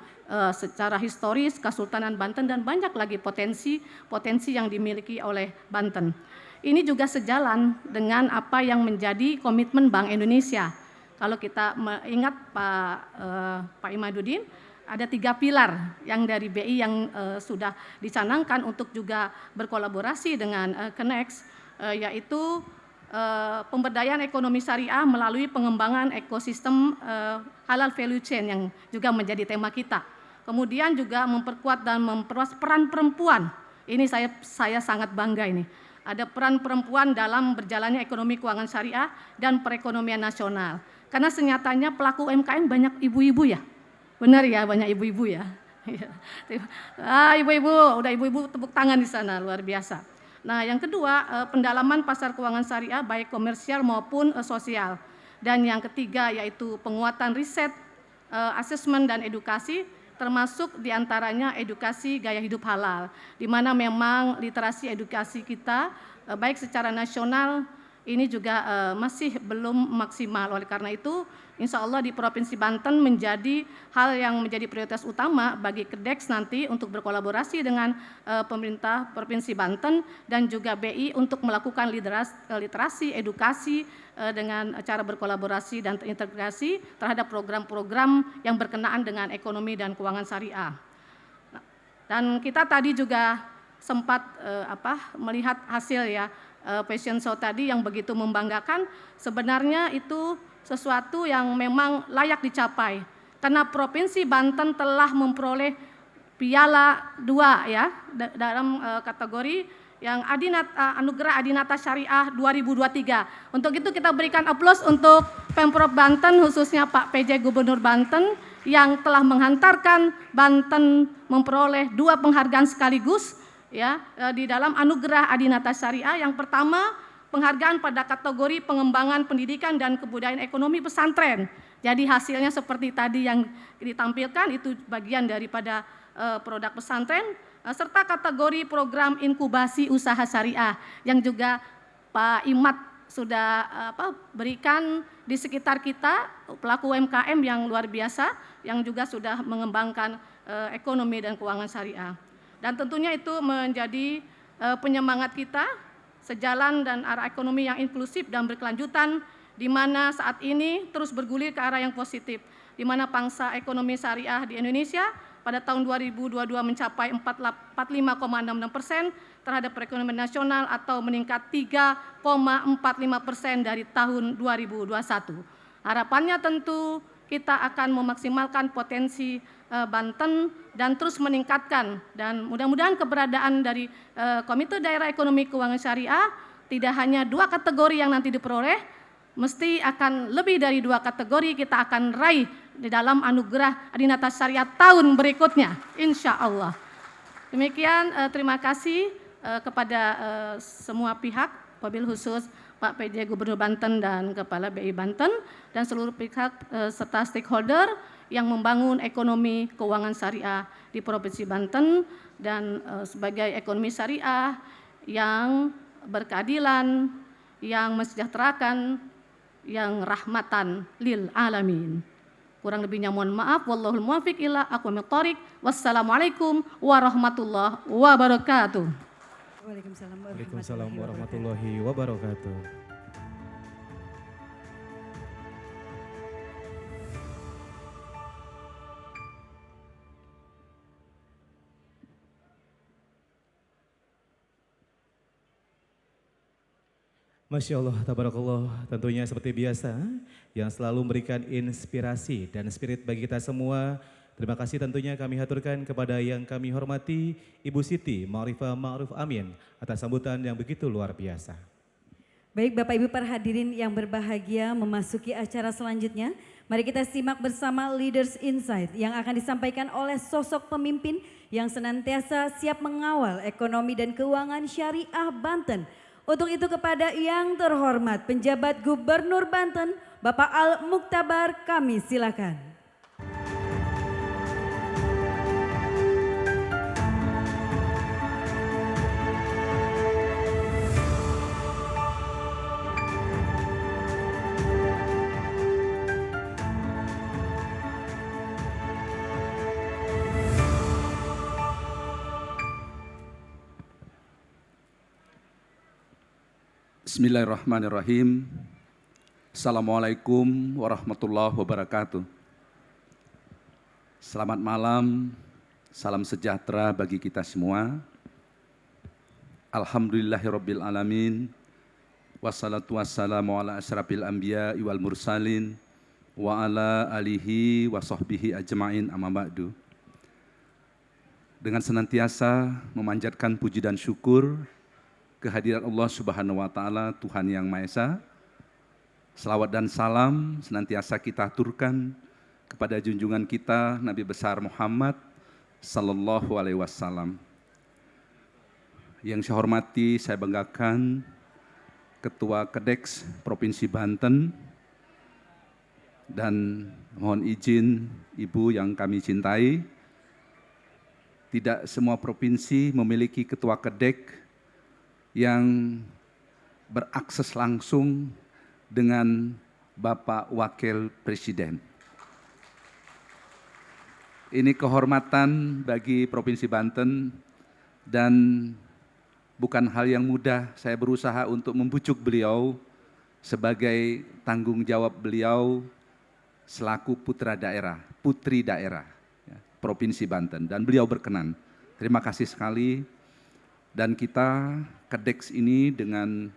secara historis Kesultanan Banten dan banyak lagi potensi yang dimiliki oleh Banten. Ini juga sejalan dengan apa yang menjadi komitmen Bank Indonesia. Kalau kita ingat Pak Imaduddin, ada 3 pilar yang dari BI yang sudah dicanangkan untuk juga berkolaborasi dengan KEDEX, yaitu pemberdayaan ekonomi syariah melalui pengembangan ekosistem halal value chain yang juga menjadi tema kita. Kemudian juga memperkuat dan memperluas peran perempuan. Ini saya sangat bangga ini. Ada peran perempuan dalam berjalannya ekonomi keuangan syariah dan perekonomian nasional. Karena senyatanya pelaku UMKM banyak ibu-ibu ya. Benar ya, banyak ibu-ibu ya. Ibu-ibu, udah ibu-ibu tepuk tangan di sana, luar biasa. Nah, yang kedua, pendalaman pasar keuangan syariah baik komersial maupun sosial. Dan yang ketiga yaitu penguatan riset, asesmen dan edukasi, termasuk diantaranya edukasi gaya hidup halal, di mana memang literasi edukasi kita baik secara nasional ini juga masih belum maksimal. Oleh karena itu, insya Allah di Provinsi Banten menjadi hal yang menjadi prioritas utama bagi KEDEX nanti untuk berkolaborasi dengan pemerintah Provinsi Banten dan juga BI untuk melakukan literasi edukasi dengan cara berkolaborasi dan terintegrasi terhadap program-program yang berkenaan dengan ekonomi dan keuangan syariah. Dan kita tadi juga sempat melihat hasil ya fashion show tadi yang begitu membanggakan, sebenarnya itu sesuatu yang memang layak dicapai. Karena Provinsi Banten telah memperoleh piala 2 ya dalam kategori yang Anugerah Adinata Syariah 2023. Untuk itu kita berikan aplaus untuk Pemprov Banten, khususnya Pak PJ Gubernur Banten yang telah menghantarkan Banten memperoleh 2 penghargaan sekaligus ya di dalam Anugerah Adinata Syariah. Yang pertama, penghargaan pada kategori pengembangan pendidikan dan kebudayaan ekonomi pesantren. Jadi hasilnya seperti tadi yang ditampilkan, itu bagian daripada produk pesantren, serta kategori program inkubasi usaha syariah yang juga Pak Imat sudah berikan di sekitar kita, pelaku UMKM yang luar biasa yang juga sudah mengembangkan ekonomi dan keuangan syariah. Dan tentunya itu menjadi penyemangat kita sejalan dan arah ekonomi yang inklusif dan berkelanjutan, di mana saat ini terus bergulir ke arah yang positif, di mana pangsa ekonomi syariah di Indonesia pada tahun 2022 mencapai 45,66% terhadap perekonomian nasional atau meningkat 3,45% dari tahun 2021. Harapannya tentu kita akan memaksimalkan potensi Banten dan terus meningkatkan, dan mudah-mudahan keberadaan dari Komite Daerah Ekonomi Keuangan Syariah tidak hanya 2 kategori yang nanti diperoleh, mesti akan lebih dari 2 kategori kita akan raih di dalam Anugerah Adinata Syariah tahun berikutnya, insya Allah. Demikian, terima kasih kepada semua pihak, wabil khusus Pak PJ Gubernur Banten dan Kepala BI Banten dan seluruh pihak serta stakeholder yang membangun ekonomi keuangan syariah di Provinsi Banten, dan sebagai ekonomi syariah yang berkeadilan, yang mensejahterakan, yang rahmatan lil alamin. Kurang lebihnya mohon maaf. Wallahul muwaffiq ila aqwamit thoriq. Wassalamualaikum warahmatullahi wabarakatuh. Waalaikumsalam warahmatullahi wabarakatuh. Masya Allah, tabarakallah, tentunya seperti biasa yang selalu memberikan inspirasi dan spirit bagi kita semua. Terima kasih tentunya kami haturkan kepada yang kami hormati Ibu Siti Ma'rifah Ma'ruf Amin atas sambutan yang begitu luar biasa. Baik Bapak Ibu para hadirin yang berbahagia, memasuki acara selanjutnya. Mari kita simak bersama Leaders Insight yang akan disampaikan oleh sosok pemimpin yang senantiasa siap mengawal ekonomi dan keuangan syariah Banten. Untuk itu kepada yang terhormat penjabat Gubernur Banten, Bapak Al Muktabar, kami silakan. Bismillahirrahmanirrahim. Assalamualaikum warahmatullahi wabarakatuh. Selamat malam, salam sejahtera bagi kita semua. Alhamdulillahirabbil alamin. Wassalatu wassalamu ala asyrafil anbiya wal mursalin wa ala alihi wa sahbihi ajmain, amma ba'du. Dengan senantiasa memanjatkan puji dan syukur kehadirat Allah Subhanahu wa Ta'ala, Tuhan yang Maha Esa. Selawat dan salam senantiasa kita aturkan kepada junjungan kita Nabi besar Muhammad sallallahu alaihi wasallam. Yang saya hormati, saya banggakan Ketua Kedeks Provinsi Banten, dan mohon izin Ibu yang kami cintai, tidak semua provinsi memiliki Ketua Kedek yang berakses langsung dengan Bapak Wakil Presiden. Ini kehormatan bagi Provinsi Banten dan bukan hal yang mudah. Saya berusaha untuk membujuk beliau sebagai tanggung jawab beliau selaku putri daerah Provinsi Banten, dan beliau berkenan. Terima kasih sekali. Dan kita Kedeks ini dengan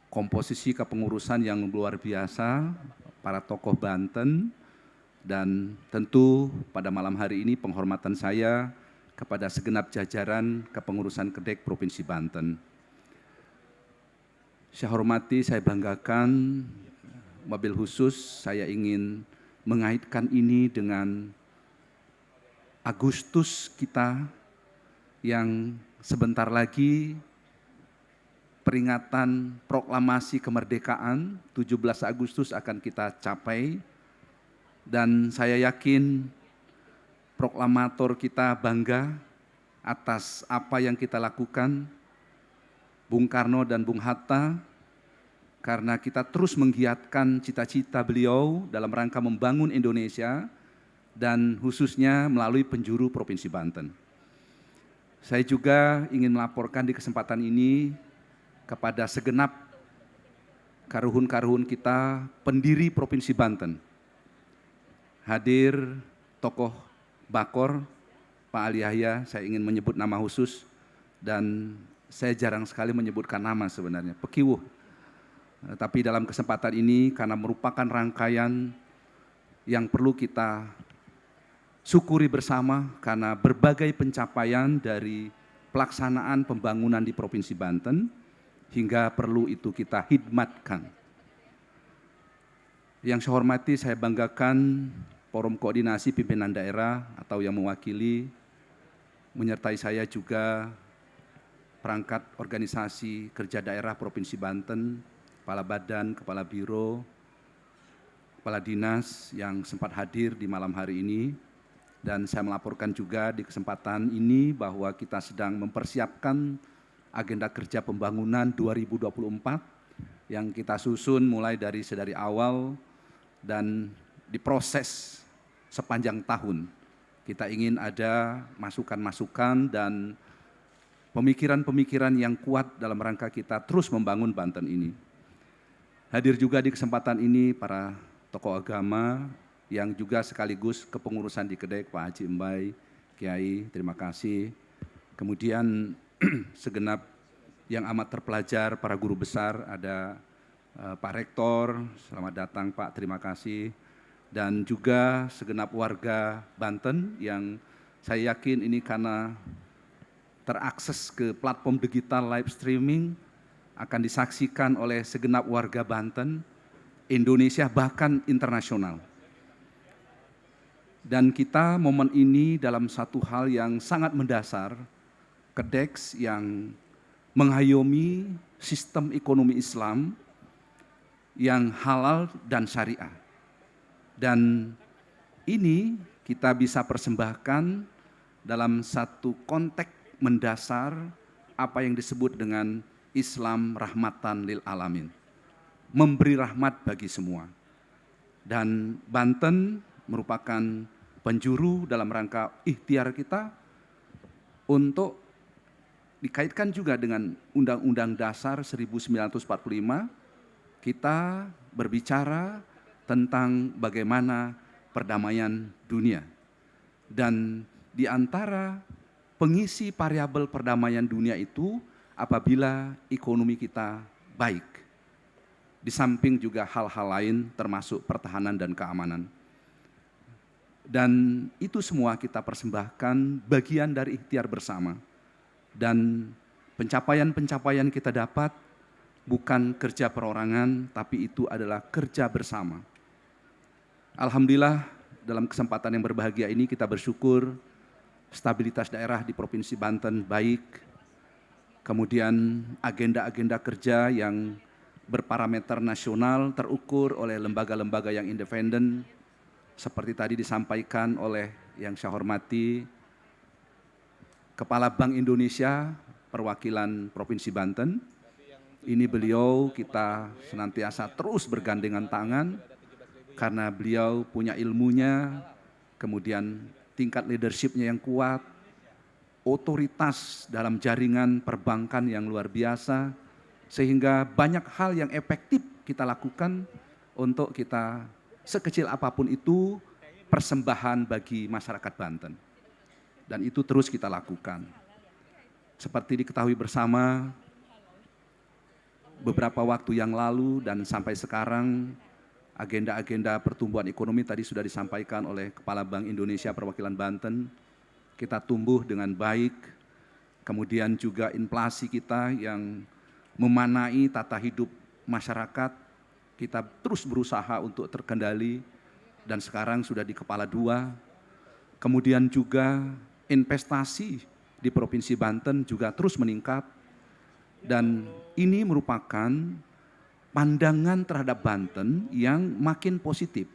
komposisi kepengurusan yang luar biasa, para tokoh Banten, dan tentu pada malam hari ini penghormatan saya kepada segenap jajaran kepengurusan Kedek Provinsi Banten. Saya hormati, saya banggakan, wabil khusus saya ingin mengaitkan ini dengan Agustus kita yang sebentar lagi peringatan proklamasi kemerdekaan 17 Agustus akan kita capai, dan saya yakin proklamator kita bangga atas apa yang kita lakukan, Bung Karno dan Bung Hatta, karena kita terus menggiatkan cita-cita beliau dalam rangka membangun Indonesia dan khususnya melalui penjuru Provinsi Banten. Saya juga ingin melaporkan di kesempatan ini kepada segenap karuhun-karuhun kita pendiri Provinsi Banten. Hadir tokoh Bakor, Pak Ali Yahya, saya ingin menyebut nama khusus dan saya jarang sekali menyebutkan nama sebenarnya, Pekiwuh. Tapi dalam kesempatan ini karena merupakan rangkaian yang perlu kita syukuri bersama karena berbagai pencapaian dari pelaksanaan pembangunan di Provinsi Banten hingga perlu itu kita khidmatkan. Yang saya hormati, saya banggakan Forum Koordinasi Pimpinan Daerah atau yang mewakili, menyertai saya juga perangkat organisasi kerja daerah Provinsi Banten, Kepala Badan, Kepala Biro, Kepala Dinas yang sempat hadir di malam hari ini. Dan saya melaporkan juga di kesempatan ini bahwa kita sedang mempersiapkan agenda kerja pembangunan 2024 yang kita susun mulai dari sedari awal dan diproses sepanjang tahun. Kita ingin ada masukan-masukan dan pemikiran-pemikiran yang kuat dalam rangka kita terus membangun Banten ini. Hadir juga di kesempatan ini para tokoh agama yang juga sekaligus kepengurusan di Kedek, Pak Haji Embai, Kiai, terima kasih. Kemudian segenap yang amat terpelajar, para guru besar, ada Pak Rektor, selamat datang Pak, terima kasih. Dan juga segenap warga Banten yang saya yakin ini karena terakses ke platform digital live streaming akan disaksikan oleh segenap warga Banten, Indonesia bahkan internasional. Dan kita momen ini dalam satu hal yang sangat mendasar, Kedeks yang mengayomi sistem ekonomi Islam yang halal dan syariah. Dan ini kita bisa persembahkan dalam satu konteks mendasar apa yang disebut dengan Islam rahmatan lil alamin. Memberi rahmat bagi semua. Dan Banten merupakan penjuru dalam rangka ikhtiar kita untuk dikaitkan juga dengan Undang-Undang Dasar 1945, kita berbicara tentang bagaimana perdamaian dunia. Dan di antara pengisi variabel perdamaian dunia itu apabila ekonomi kita baik. Di samping juga hal-hal lain termasuk pertahanan dan keamanan. Dan itu semua kita persembahkan bagian dari ikhtiar bersama. Dan pencapaian-pencapaian kita dapat bukan kerja perorangan, tapi itu adalah kerja bersama. Alhamdulillah dalam kesempatan yang berbahagia ini kita bersyukur stabilitas daerah di Provinsi Banten baik. Kemudian agenda-agenda kerja yang berparameter nasional terukur oleh lembaga-lembaga yang independen. Seperti tadi disampaikan oleh yang saya hormati Kepala Bank Indonesia perwakilan Provinsi Banten. Ini beliau kita senantiasa terus bergandengan tangan karena beliau punya ilmunya, kemudian tingkat leadership-nya yang kuat, otoritas dalam jaringan perbankan yang luar biasa, sehingga banyak hal yang efektif kita lakukan untuk kita sekecil apapun itu persembahan bagi masyarakat Banten. Dan itu terus kita lakukan. Seperti diketahui bersama, beberapa waktu yang lalu dan sampai sekarang, agenda-agenda pertumbuhan ekonomi tadi sudah disampaikan oleh Kepala Bank Indonesia Perwakilan Banten. Kita tumbuh dengan baik, kemudian juga inflasi kita yang memanai tata hidup masyarakat, kita terus berusaha untuk terkendali dan sekarang sudah di kepala 2. Kemudian juga investasi di Provinsi Banten juga terus meningkat dan ini merupakan pandangan terhadap Banten yang makin positif.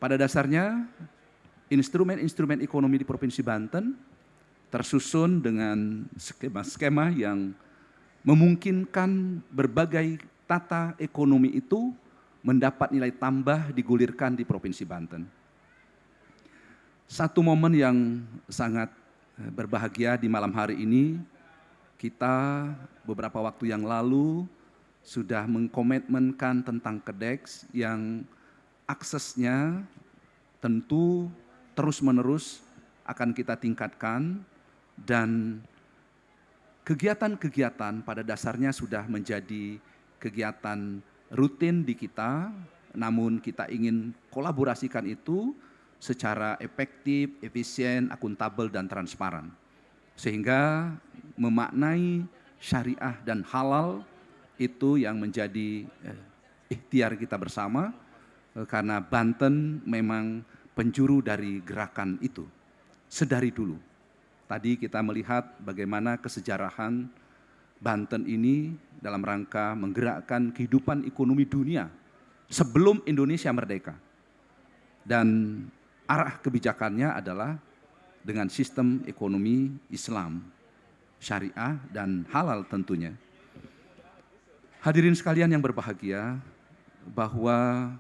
Pada dasarnya, instrumen-instrumen ekonomi di Provinsi Banten tersusun dengan skema-skema yang memungkinkan berbagai tata ekonomi itu mendapat nilai tambah digulirkan di Provinsi Banten. Satu momen yang sangat berbahagia di malam hari ini, kita beberapa waktu yang lalu sudah mengkomitmenkan tentang KEDEX yang aksesnya tentu terus-menerus akan kita tingkatkan dan kegiatan-kegiatan pada dasarnya sudah menjadi kegiatan rutin di kita, namun kita ingin kolaborasikan itu secara efektif, efisien, akuntabel, dan transparan. Sehingga memaknai syariah dan halal itu yang menjadi ikhtiar kita bersama, karena Banten memang penjuru dari gerakan itu sedari dulu. Tadi kita melihat bagaimana kesejarahan Banten ini dalam rangka menggerakkan kehidupan ekonomi dunia sebelum Indonesia merdeka. Dan arah kebijakannya adalah dengan sistem ekonomi Islam, syariah dan halal tentunya. Hadirin sekalian yang berbahagia, bahwa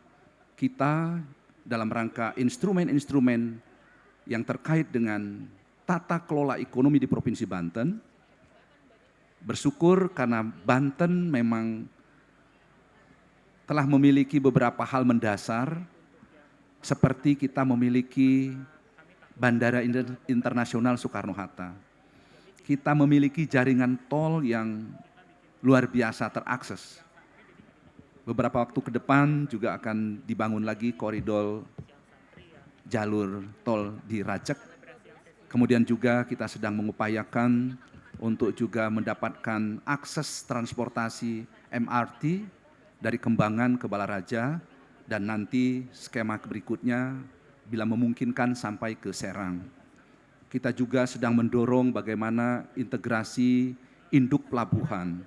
kita dalam rangka instrumen-instrumen yang terkait dengan tata kelola ekonomi di Provinsi Banten, bersyukur karena Banten memang telah memiliki beberapa hal mendasar, seperti kita memiliki Bandara Internasional Soekarno-Hatta. Kita memiliki jaringan tol yang luar biasa terakses. Beberapa waktu ke depan juga akan dibangun lagi koridor jalur tol di Racek. Kemudian juga kita sedang mengupayakan untuk juga mendapatkan akses transportasi MRT dari Kembangan ke Balaraja, dan nanti skema berikutnya bila memungkinkan sampai ke Serang. Kita juga sedang mendorong bagaimana integrasi induk pelabuhan.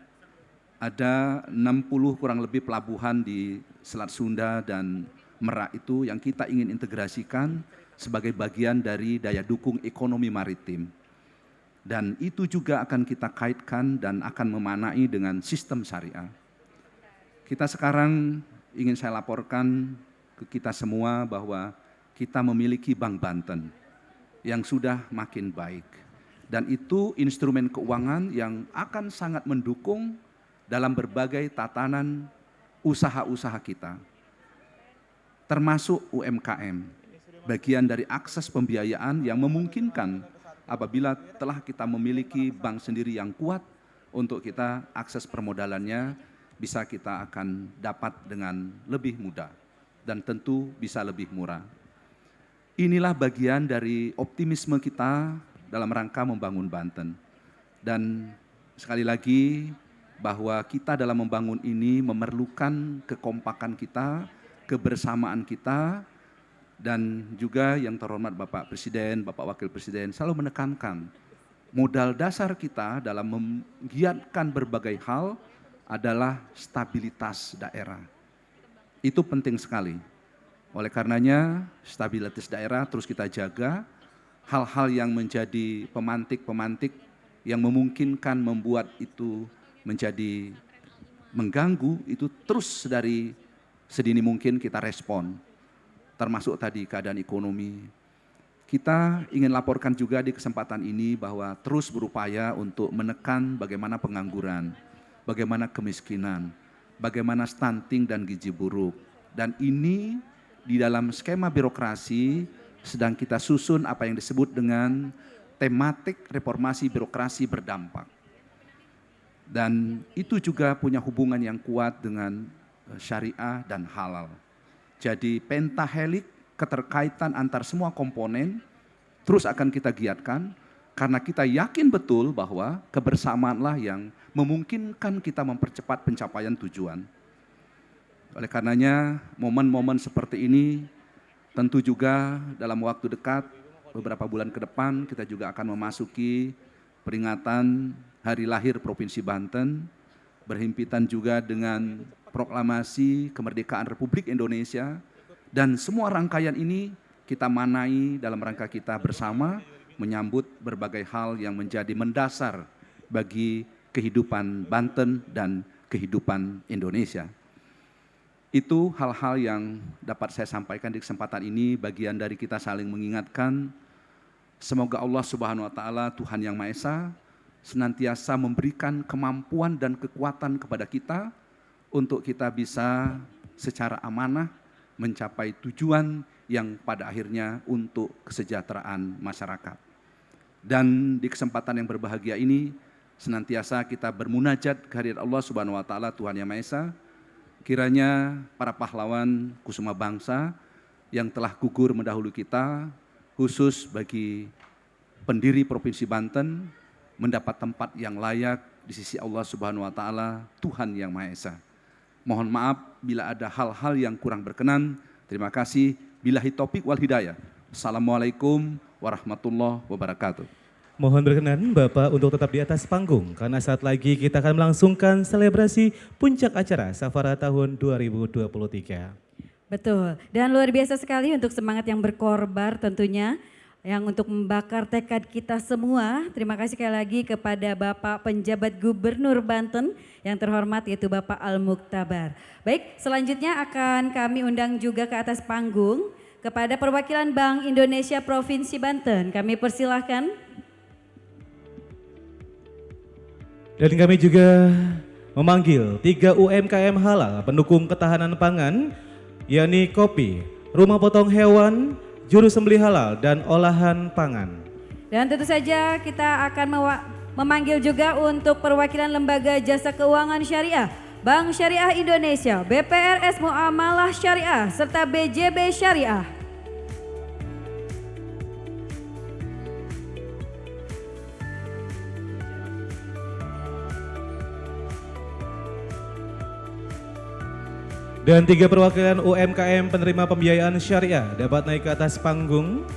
Ada 60 kurang lebih pelabuhan di Selat Sunda dan Merak itu yang kita ingin integrasikan sebagai bagian dari daya dukung ekonomi maritim. Dan itu juga akan kita kaitkan dan akan memanai dengan sistem syariah. Kita sekarang ingin saya laporkan ke kita semua bahwa kita memiliki Bank Banten yang sudah makin baik. Dan itu instrumen keuangan yang akan sangat mendukung dalam berbagai tatanan usaha-usaha kita. Termasuk UMKM, bagian dari akses pembiayaan yang memungkinkan apabila telah kita memiliki bank sendiri yang kuat untuk kita akses permodalannya bisa kita akan dapat dengan lebih mudah dan tentu bisa lebih murah. Inilah bagian dari optimisme kita dalam rangka membangun Banten. Dan sekali lagi bahwa kita dalam membangun ini memerlukan kekompakan kita, kebersamaan kita, dan juga yang terhormat Bapak Presiden, Bapak Wakil Presiden selalu menekankan modal dasar kita dalam menggiatkan berbagai hal adalah stabilitas daerah. Itu penting sekali. Oleh karenanya stabilitas daerah terus kita jaga, hal-hal yang menjadi pemantik-pemantik yang memungkinkan membuat itu menjadi mengganggu itu terus dari sedini mungkin kita respon. Termasuk tadi keadaan ekonomi. Kita ingin laporkan juga di kesempatan ini bahwa terus berupaya untuk menekan bagaimana pengangguran, bagaimana kemiskinan, bagaimana stunting dan gizi buruk. Dan ini di dalam skema birokrasi sedang kita susun apa yang disebut dengan tematik reformasi birokrasi berdampak. Dan itu juga punya hubungan yang kuat dengan syariah dan halal. Jadi pentahelik, keterkaitan antar semua komponen terus akan kita giatkan karena kita yakin betul bahwa kebersamaanlah yang memungkinkan kita mempercepat pencapaian tujuan. Oleh karenanya momen-momen seperti ini tentu juga dalam waktu dekat beberapa bulan ke depan kita juga akan memasuki peringatan Hari Lahir Provinsi Banten, berhimpitan juga dengan proklamasi kemerdekaan Republik Indonesia, dan semua rangkaian ini kita manai dalam rangka kita bersama menyambut berbagai hal yang menjadi mendasar bagi kehidupan Banten dan kehidupan Indonesia. Itu hal-hal yang dapat saya sampaikan di kesempatan ini, bagian dari kita saling mengingatkan. Semoga Allah Subhanahu wa Ta'ala, Tuhan Yang Maha Esa, senantiasa memberikan kemampuan dan kekuatan kepada kita untuk kita bisa secara amanah mencapai tujuan yang pada akhirnya untuk kesejahteraan masyarakat. Dan di kesempatan yang berbahagia ini senantiasa kita bermunajat kehadirat Allah Subhanahu wa Ta'ala, Tuhan Yang Maha Esa. Kiranya para pahlawan kusuma bangsa yang telah gugur mendahului kita, khusus bagi pendiri Provinsi Banten, mendapat tempat yang layak di sisi Allah Subhanahu wa Ta'ala, Tuhan Yang Maha Esa. Mohon maaf bila ada hal-hal yang kurang berkenan. Terima kasih. Billahi taufik wal hidayah. Assalamualaikum warahmatullahi wabarakatuh. Mohon berkenan Bapak untuk tetap di atas panggung karena saat lagi kita akan melangsungkan selebrasi puncak acara Safara tahun 2023. Betul, dan luar biasa sekali untuk semangat yang berkorbar tentunya, yang untuk membakar tekad kita semua. Terima kasih sekali lagi kepada Bapak Penjabat Gubernur Banten yang terhormat yaitu Bapak Al-Muktabar. Baik, selanjutnya akan kami undang juga ke atas panggung kepada perwakilan Bank Indonesia Provinsi Banten. Kami persilahkan. Dan kami juga memanggil 3 UMKM halal pendukung ketahanan pangan, yakni kopi, rumah potong hewan, juru sembelih halal, dan olahan pangan. Dan tentu saja kita akan memanggil juga untuk perwakilan Lembaga Jasa Keuangan Syariah, Bank Syariah Indonesia, BPRS Muamalah Syariah, serta BJB Syariah. Dan 3 perwakilan UMKM penerima pembiayaan syariah dapat naik ke atas panggung.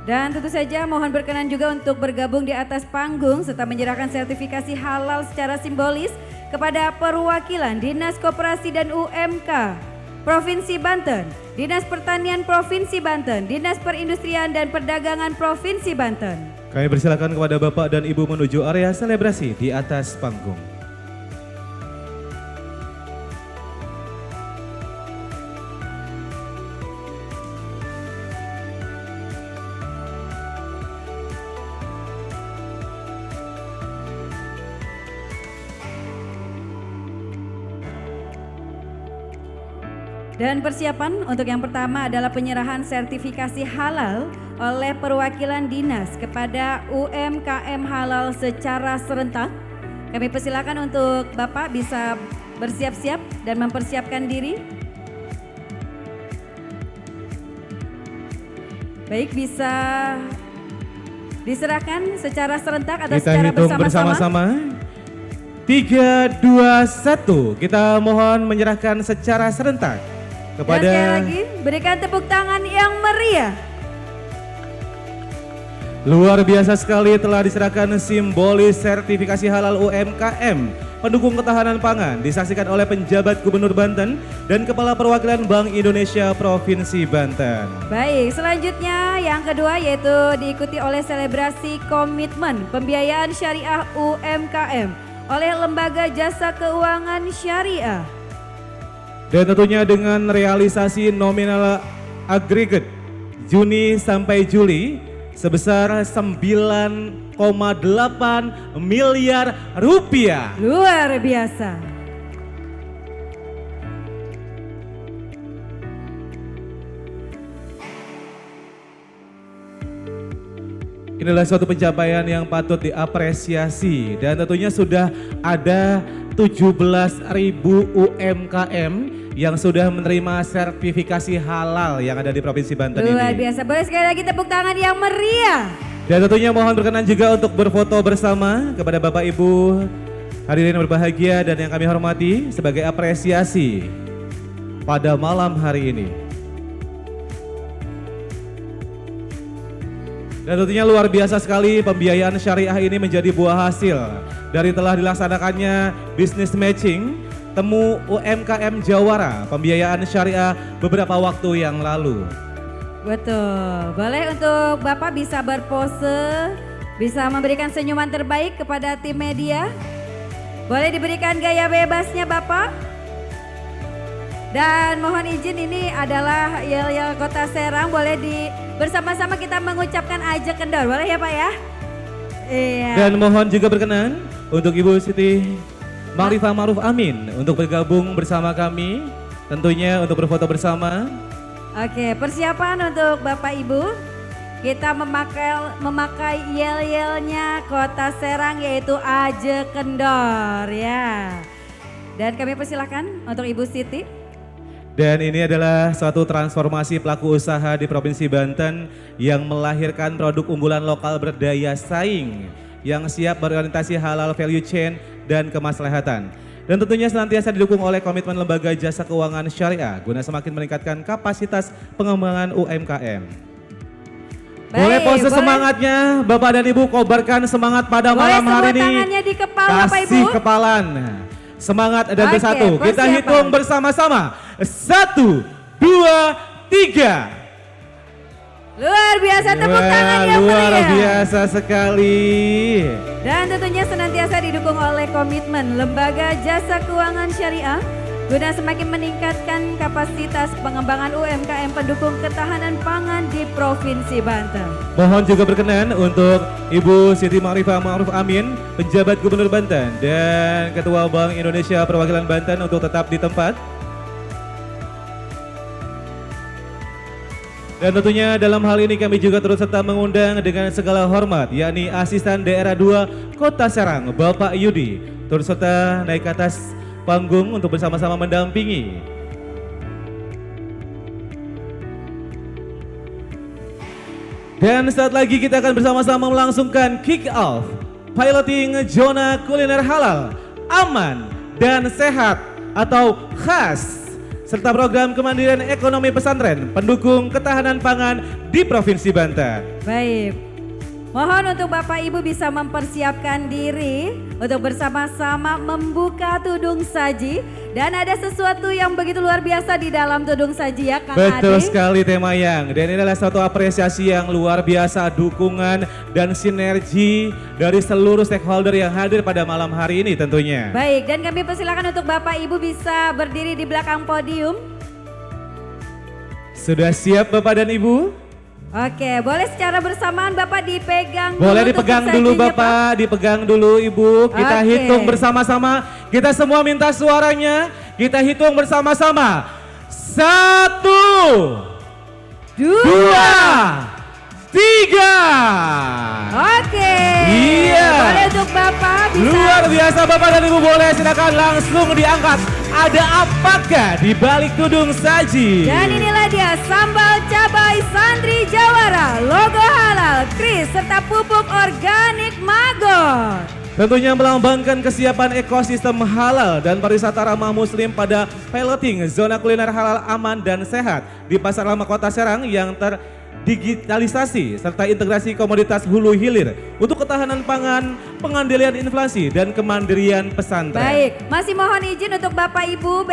Dan tentu saja mohon berkenan juga untuk bergabung di atas panggung serta menyerahkan sertifikasi halal secara simbolis kepada perwakilan Dinas Koperasi dan UMK Provinsi Banten, Dinas Pertanian Provinsi Banten, Dinas Perindustrian dan Perdagangan Provinsi Banten. Kami persilakan kepada Bapak dan Ibu menuju area selebrasi di atas panggung. Dan persiapan untuk yang pertama adalah penyerahan sertifikasi halal oleh perwakilan dinas kepada UMKM halal secara serentak. Kami persilakan untuk Bapak bisa bersiap-siap dan mempersiapkan diri. Baik, bisa diserahkan secara serentak atau kita secara hitung bersama-sama. 3, 2, 1. Kita mohon menyerahkan secara serentak kepada. Dan sekali lagi berikan tepuk tangan yang meriah. Luar biasa sekali telah diserahkan simbolis sertifikasi halal UMKM pendukung ketahanan pangan disaksikan oleh penjabat Gubernur Banten dan Kepala Perwakilan Bank Indonesia Provinsi Banten. Baik, selanjutnya yang kedua yaitu diikuti oleh selebrasi komitmen pembiayaan syariah UMKM oleh Lembaga Jasa Keuangan Syariah. Dan tentunya dengan realisasi nominal agregat Juni sampai Juli sebesar 9,8 miliar rupiah. Luar biasa. inilah suatu pencapaian yang patut diapresiasi dan tentunya sudah ada 17.000 UMKM yang sudah menerima sertifikasi halal yang ada di Provinsi Banten ini. Luar biasa, boleh sekali lagi tepuk tangan yang meriah. Dan tentunya mohon berkenan juga untuk berfoto bersama kepada Bapak Ibu hadirin yang berbahagia dan yang kami hormati sebagai apresiasi pada malam hari ini. Dan tentunya luar biasa sekali pembiayaan syariah ini menjadi buah hasil dari telah dilaksanakannya business matching temu UMKM Jawara pembiayaan syariah beberapa waktu yang lalu. Betul, boleh untuk Bapak bisa berpose, bisa memberikan senyuman terbaik kepada tim media. Boleh diberikan gaya bebasnya Bapak. Dan mohon izin ini adalah Yel-Yel Kota Serang, boleh bersama-sama kita mengucapkan ajak kendor, boleh ya Pak ya? Iya. Dan mohon juga berkenan untuk Ibu Siti Ma'rifah Ma'ruf Amin untuk bergabung bersama kami, tentunya untuk berfoto bersama. Oke, persiapan untuk Bapak Ibu. Kita memakai yel-yelnya Kota Serang yaitu Aje Kendor ya. Dan kami persilahkan untuk Ibu Siti. Dan ini adalah suatu transformasi pelaku usaha di Provinsi Banten yang melahirkan produk unggulan lokal berdaya saing yang siap berorientasi halal value chain dan kemaslahatan. Dan tentunya senantiasa didukung oleh komitmen Lembaga Jasa Keuangan Syariah guna semakin meningkatkan kapasitas pengembangan UMKM. Boleh pose semangatnya Bapak dan Ibu, kobarkan semangat pada malam hari ini. Boleh tangannya di kepala Bapak Ibu. Kasih kepalan. Semangat dan bersatu. Kita hitung bersama-sama. 1, 2, 3. Luar biasa, tepuk tangan yang luar meriah. biasa sekali. Dan tentunya senantiasa didukung oleh komitmen Lembaga Jasa Keuangan Syariah guna semakin meningkatkan kapasitas pengembangan UMKM pendukung ketahanan pangan di Provinsi Banten. Mohon juga berkenan untuk Ibu Siti Ma'rifah Ma'ruf Amin, Penjabat Gubernur Banten dan Ketua Bank Indonesia Perwakilan Banten untuk tetap di tempat. Dan tentunya dalam hal ini kami juga turut serta mengundang dengan segala hormat yakni Asisten Daerah 2 Kota Serang Bapak Yudi turut serta naik ke atas panggung untuk bersama-sama mendampingi. Dan saat lagi kita akan bersama-sama melangsungkan kick off piloting zona kuliner halal, aman dan sehat atau khas serta program kemandirian ekonomi pesantren pendukung ketahanan pangan di Provinsi Banten. Baik, mohon untuk Bapak Ibu bisa mempersiapkan diri untuk bersama-sama membuka tudung saji. Dan ada sesuatu yang begitu luar biasa di dalam tudung saji ya Kang Adi. Betul sekali Teh Mayang. Dan ini adalah suatu apresiasi yang luar biasa, dukungan dan sinergi dari seluruh stakeholder yang hadir pada malam hari ini tentunya. Baik, dan kami persilakan untuk Bapak Ibu bisa berdiri di belakang podium. Sudah siap Bapak dan Ibu? Oke, boleh secara bersamaan Bapak dipegang. Boleh dulu dipegang tudung dulu sajinya, Bapak, dipegang dulu Ibu. Kita Oke. hitung bersama-sama. Kita semua minta suaranya. Kita hitung bersama-sama. 1, 2, 3. Oke. Iya. Boleh untuk Bapak bisa. Luar biasa Bapak dan Ibu, boleh silakan langsung diangkat. Ada apakah di balik tudung saji? Dan inilah dia sambal cabai santri Jawara, logo halal, kris serta pupuk organik Magot. Tentunya melambangkan kesiapan ekosistem halal dan pariwisata ramah muslim pada piloting zona kuliner halal aman dan sehat di Pasar Lama Kota Serang yang digitalisasi serta integrasi komoditas hulu hilir untuk ketahanan pangan, pengendalian inflasi dan kemandirian pesantren. Baik, masih mohon izin untuk Bapak Ibu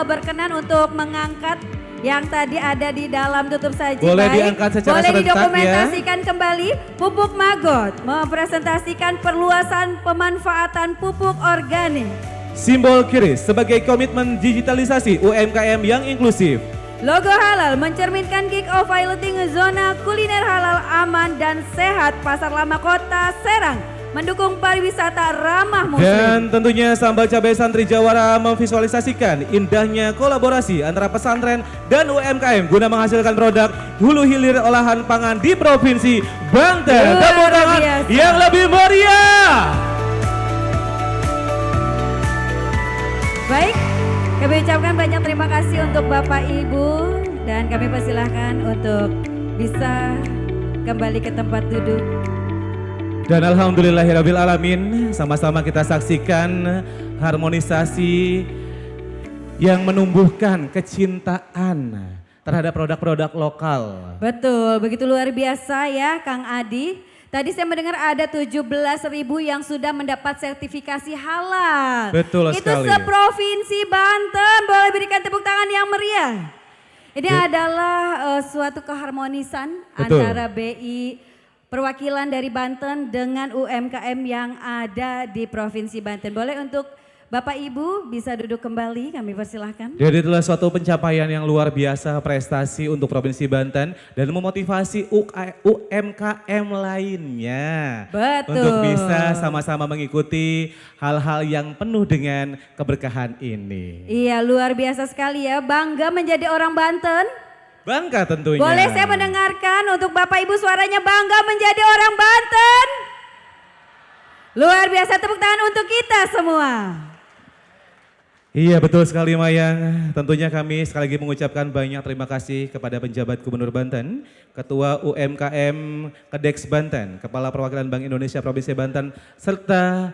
berkenan untuk mengangkat yang tadi ada di dalam tutup saji. Boleh Baik. diangkat secara Boleh serentak didokumentasikan kembali. Pupuk Magot mempresentasikan perluasan pemanfaatan pupuk organik. Simbol KRIS sebagai komitmen digitalisasi UMKM yang inklusif. Logo halal mencerminkan kick off piloting zona kuliner halal aman dan sehat Pasar Lama Kota Serang mendukung pariwisata ramah muslim. Dan tentunya Sambal Cabai Santri Jawara memvisualisasikan indahnya kolaborasi antara pesantren dan UMKM guna menghasilkan produk hulu hilir olahan pangan di Provinsi Banten. Luar Tepuk tangan biasa. yang lebih meriah. Baik, kami ucapkan banyak terima kasih untuk Bapak Ibu dan kami persilahkan untuk bisa kembali ke tempat duduk. Dan alhamdulillahirabbil alamin, sama-sama kita saksikan harmonisasi yang menumbuhkan kecintaan terhadap produk-produk lokal. Betul, begitu luar biasa ya Kang Adi. Tadi saya mendengar ada 17.000 yang sudah mendapat sertifikasi halal. Betul Itu sekali. seprovinsi Banten, boleh berikan tepuk tangan yang meriah. Ini adalah suatu keharmonisan Betul. antara BI perwakilan dari Banten dengan UMKM yang ada di Provinsi Banten. Boleh untuk Bapak Ibu bisa duduk kembali, kami persilahkan. Jadi itulah suatu pencapaian yang luar biasa, prestasi untuk Provinsi Banten dan memotivasi UMKM lainnya. Betul. Untuk bisa sama-sama mengikuti hal-hal yang penuh dengan keberkahan ini. Iya, luar biasa sekali ya, bangga menjadi orang Banten. Bangga tentunya. Boleh saya mendengarkan untuk Bapak Ibu suaranya bangga menjadi orang Banten? Luar biasa, tepuk tangan untuk kita semua. Iya betul sekali Mayang, tentunya kami sekali lagi mengucapkan banyak terima kasih kepada penjabat Gubernur Banten, Ketua UMKM Kedeks Banten, Kepala Perwakilan Bank Indonesia Provinsi Banten, serta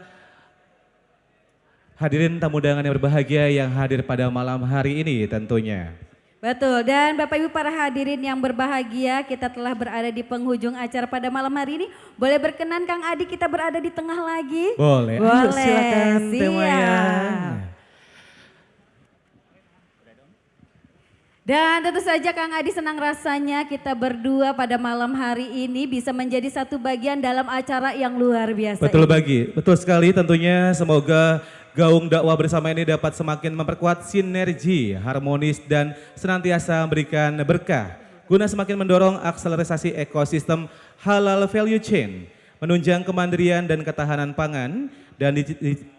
hadirin tamu undangan yang berbahagia yang hadir pada malam hari ini tentunya. Betul, dan Bapak Ibu para hadirin yang berbahagia, kita telah berada di penghujung acara pada malam hari ini. Boleh berkenan Kang Adi kita berada di tengah lagi? Boleh, ayo silakan Teh Mayang. Dan tentu saja Kang Adi senang rasanya kita berdua pada malam hari ini bisa menjadi satu bagian dalam acara yang luar biasa. Betul sekali tentunya semoga gaung dakwah bersama ini dapat semakin memperkuat sinergi, harmonis dan senantiasa memberikan berkah guna semakin mendorong akselerasi ekosistem halal value chain, menunjang kemandirian dan ketahanan pangan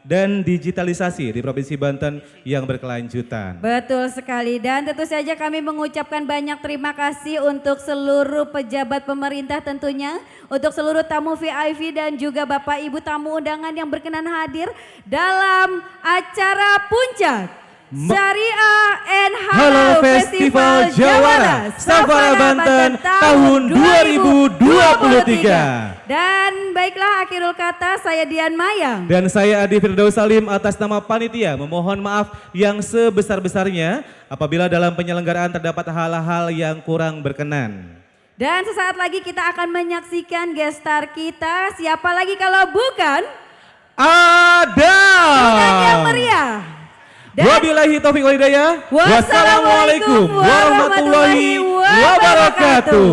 dan digitalisasi di Provinsi Banten yang berkelanjutan. Betul sekali, dan tentu saja kami mengucapkan banyak terima kasih untuk seluruh pejabat pemerintah tentunya, untuk seluruh tamu VIP dan juga Bapak Ibu tamu undangan yang berkenan hadir dalam acara puncak Syariah and Halal Festival Jawara Safara Banten tahun 2023. Dan baiklah akhirul kata, saya Dian Mayang. Dan saya Adi Firdaus Salim atas nama panitia memohon maaf yang sebesar-besarnya apabila dalam penyelenggaraan terdapat hal-hal yang kurang berkenan. Dan sesaat lagi kita akan menyaksikan guest star kita, siapa lagi kalau bukan Adam yang meriah. Wabillahi taufiq wal hidayah. Wassalamualaikum warahmatullahi wabarakatuh.